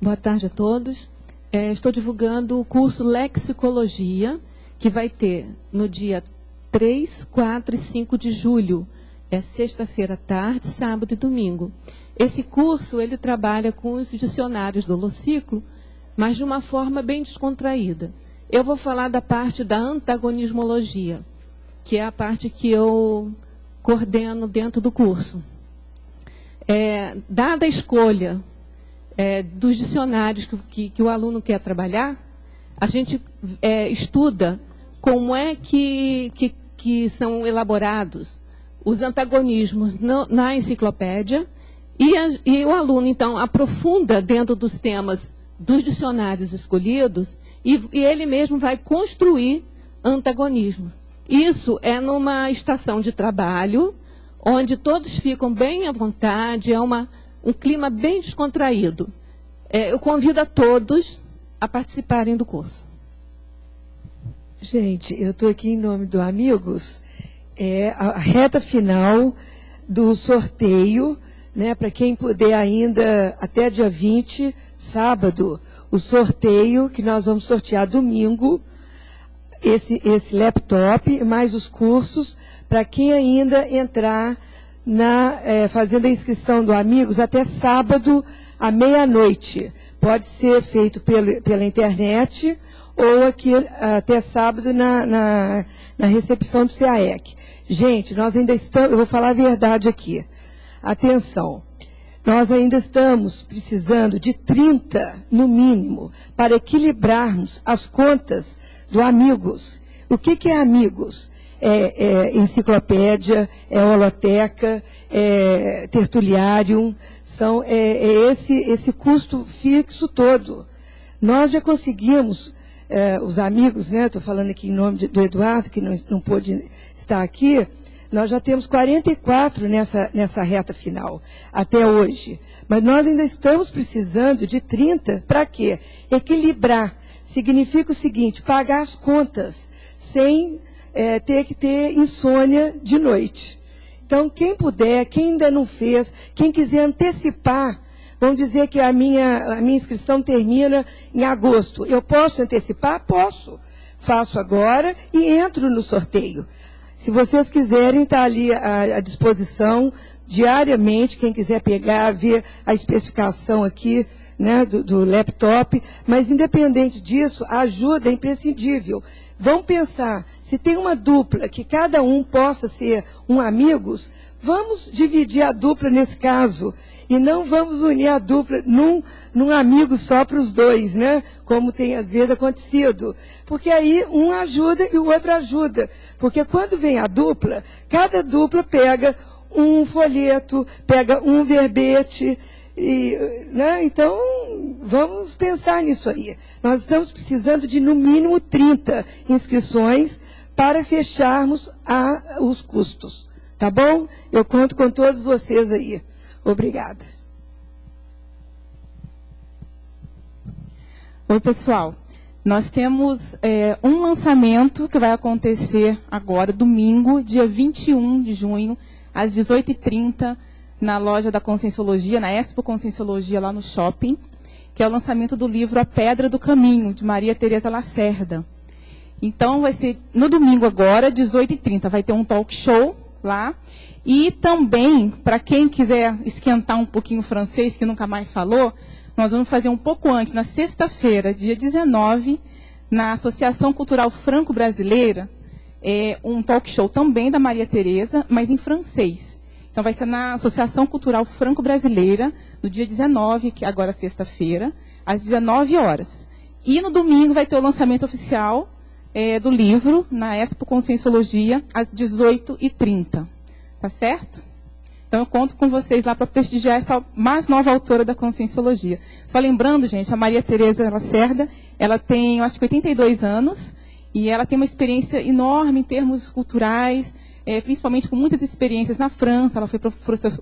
Boa tarde a todos. Estou divulgando o curso Lexicologia, que vai ter no dia 3, 4 e 5 de julho. É sexta-feira à tarde, sábado e domingo. Esse curso, ele trabalha com os dicionários do Holociclo, mas de uma forma bem descontraída. Eu vou falar da parte da antagonismologia, que é a parte que eu coordeno dentro do curso. Dada a escolha dos dicionários que o aluno quer trabalhar, a gente estuda como é que são elaborados os antagonismos na enciclopédia, e o aluno, então, aprofunda dentro dos temas dos dicionários escolhidos, e ele mesmo vai construir antagonismo. Isso é numa estação de trabalho, onde todos ficam bem à vontade, um clima bem descontraído. Eu convido a todos a participarem do curso. Gente, eu estou aqui em nome do Amigos, a reta final do sorteio, né, para quem puder ainda, até dia 20, sábado, o sorteio, que nós vamos sortear domingo, esse laptop, mais os cursos, para quem ainda entrar fazendo a inscrição do Amigos até sábado, à meia-noite. Pode ser feito pela internet ou aqui até sábado na recepção do CAEC. Gente, nós ainda estamos, eu vou falar a verdade aqui. Atenção, nós ainda estamos precisando de 30, no mínimo, para equilibrarmos as contas do Amigos. O que é Amigos? É enciclopédia, é holoteca, é tertuliário, esse custo fixo todo. Nós já conseguimos, os amigos, né, estou falando aqui em nome do Eduardo, que não pôde estar aqui, nós já temos 44 nessa reta final, até hoje. Mas nós ainda estamos precisando de 30, para quê? Equilibrar. Significa o seguinte, pagar as contas, sem ter que ter insônia de noite. Então, quem puder, quem ainda não fez, quem quiser antecipar, vamos dizer que a minha inscrição termina em agosto. Eu posso antecipar? Posso. Faço agora e entro no sorteio. Se vocês quiserem, está ali à disposição diariamente, quem quiser pegar, ver a especificação aqui, né, do laptop, mas independente disso, a ajuda é imprescindível. Vamos pensar, se tem uma dupla que cada um possa ser um Amigos, vamos dividir a dupla nesse caso, e não vamos unir a dupla num amigo só para os dois, né? Como tem às vezes acontecido. Porque aí um ajuda e o outro ajuda. Porque quando vem a dupla, cada dupla pega um folheto, pega um verbete, né? Então, vamos pensar nisso aí. Nós estamos precisando de, no mínimo, 30 inscrições para fecharmos os custos. Tá bom? Eu conto com todos vocês aí. Obrigada. Oi, pessoal. Nós temos um lançamento que vai acontecer agora, domingo, dia 21 de junho, às 18h30, na loja da Conscienciologia, na Expo Conscienciologia, lá no shopping, que é o lançamento do livro A Pedra do Caminho, de Maria Teresa Lacerda. Então, vai ser no domingo agora, 18h30, vai ter um talk show lá. E também, para quem quiser esquentar um pouquinho o francês, que nunca mais falou, nós vamos fazer um pouco antes, na sexta-feira, dia 19, na Associação Cultural Franco-Brasileira, um talk show também da Maria Teresa, mas em francês. Então, vai ser na Associação Cultural Franco-Brasileira, no dia 19, que agora é sexta-feira, às 19 horas. E no domingo vai ter o lançamento oficial do livro, na Expo Conscienciologia, às 18h30. Tá certo? Então, eu conto com vocês lá para prestigiar essa mais nova autora da Conscienciologia. Só lembrando, gente, a Maria Teresa Lacerda, ela tem, eu acho que 82 anos, e ela tem uma experiência enorme em termos culturais, principalmente com muitas experiências na França. Ela foi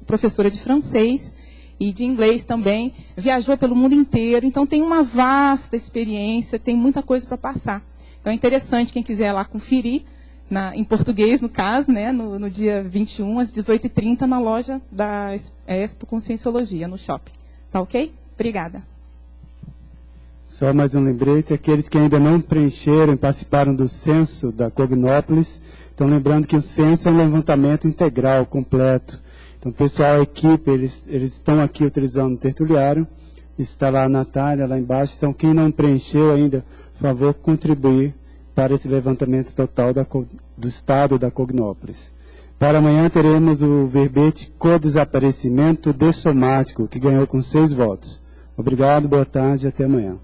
professora de francês e de inglês também, viajou pelo mundo inteiro, então tem uma vasta experiência, tem muita coisa para passar. Então, é interessante, quem quiser lá conferir, em português, no caso, né, no dia 21, às 18h30, na loja da Expo Conscienciologia, no shopping. Tá ok? Obrigada. Só mais um lembrete, aqueles que ainda não preencheram e participaram do censo da Cognópolis, estão lembrando que o censo é um levantamento integral, completo. Então, pessoal, a equipe, eles estão aqui utilizando o tertuliário, está lá a Natália, lá embaixo. Então, quem não preencheu ainda, por favor, contribuir para esse levantamento total do estado da Cognópolis. Para amanhã teremos o verbete co-desaparecimento dessomático, que ganhou com 6 votos. Obrigado, boa tarde e até amanhã.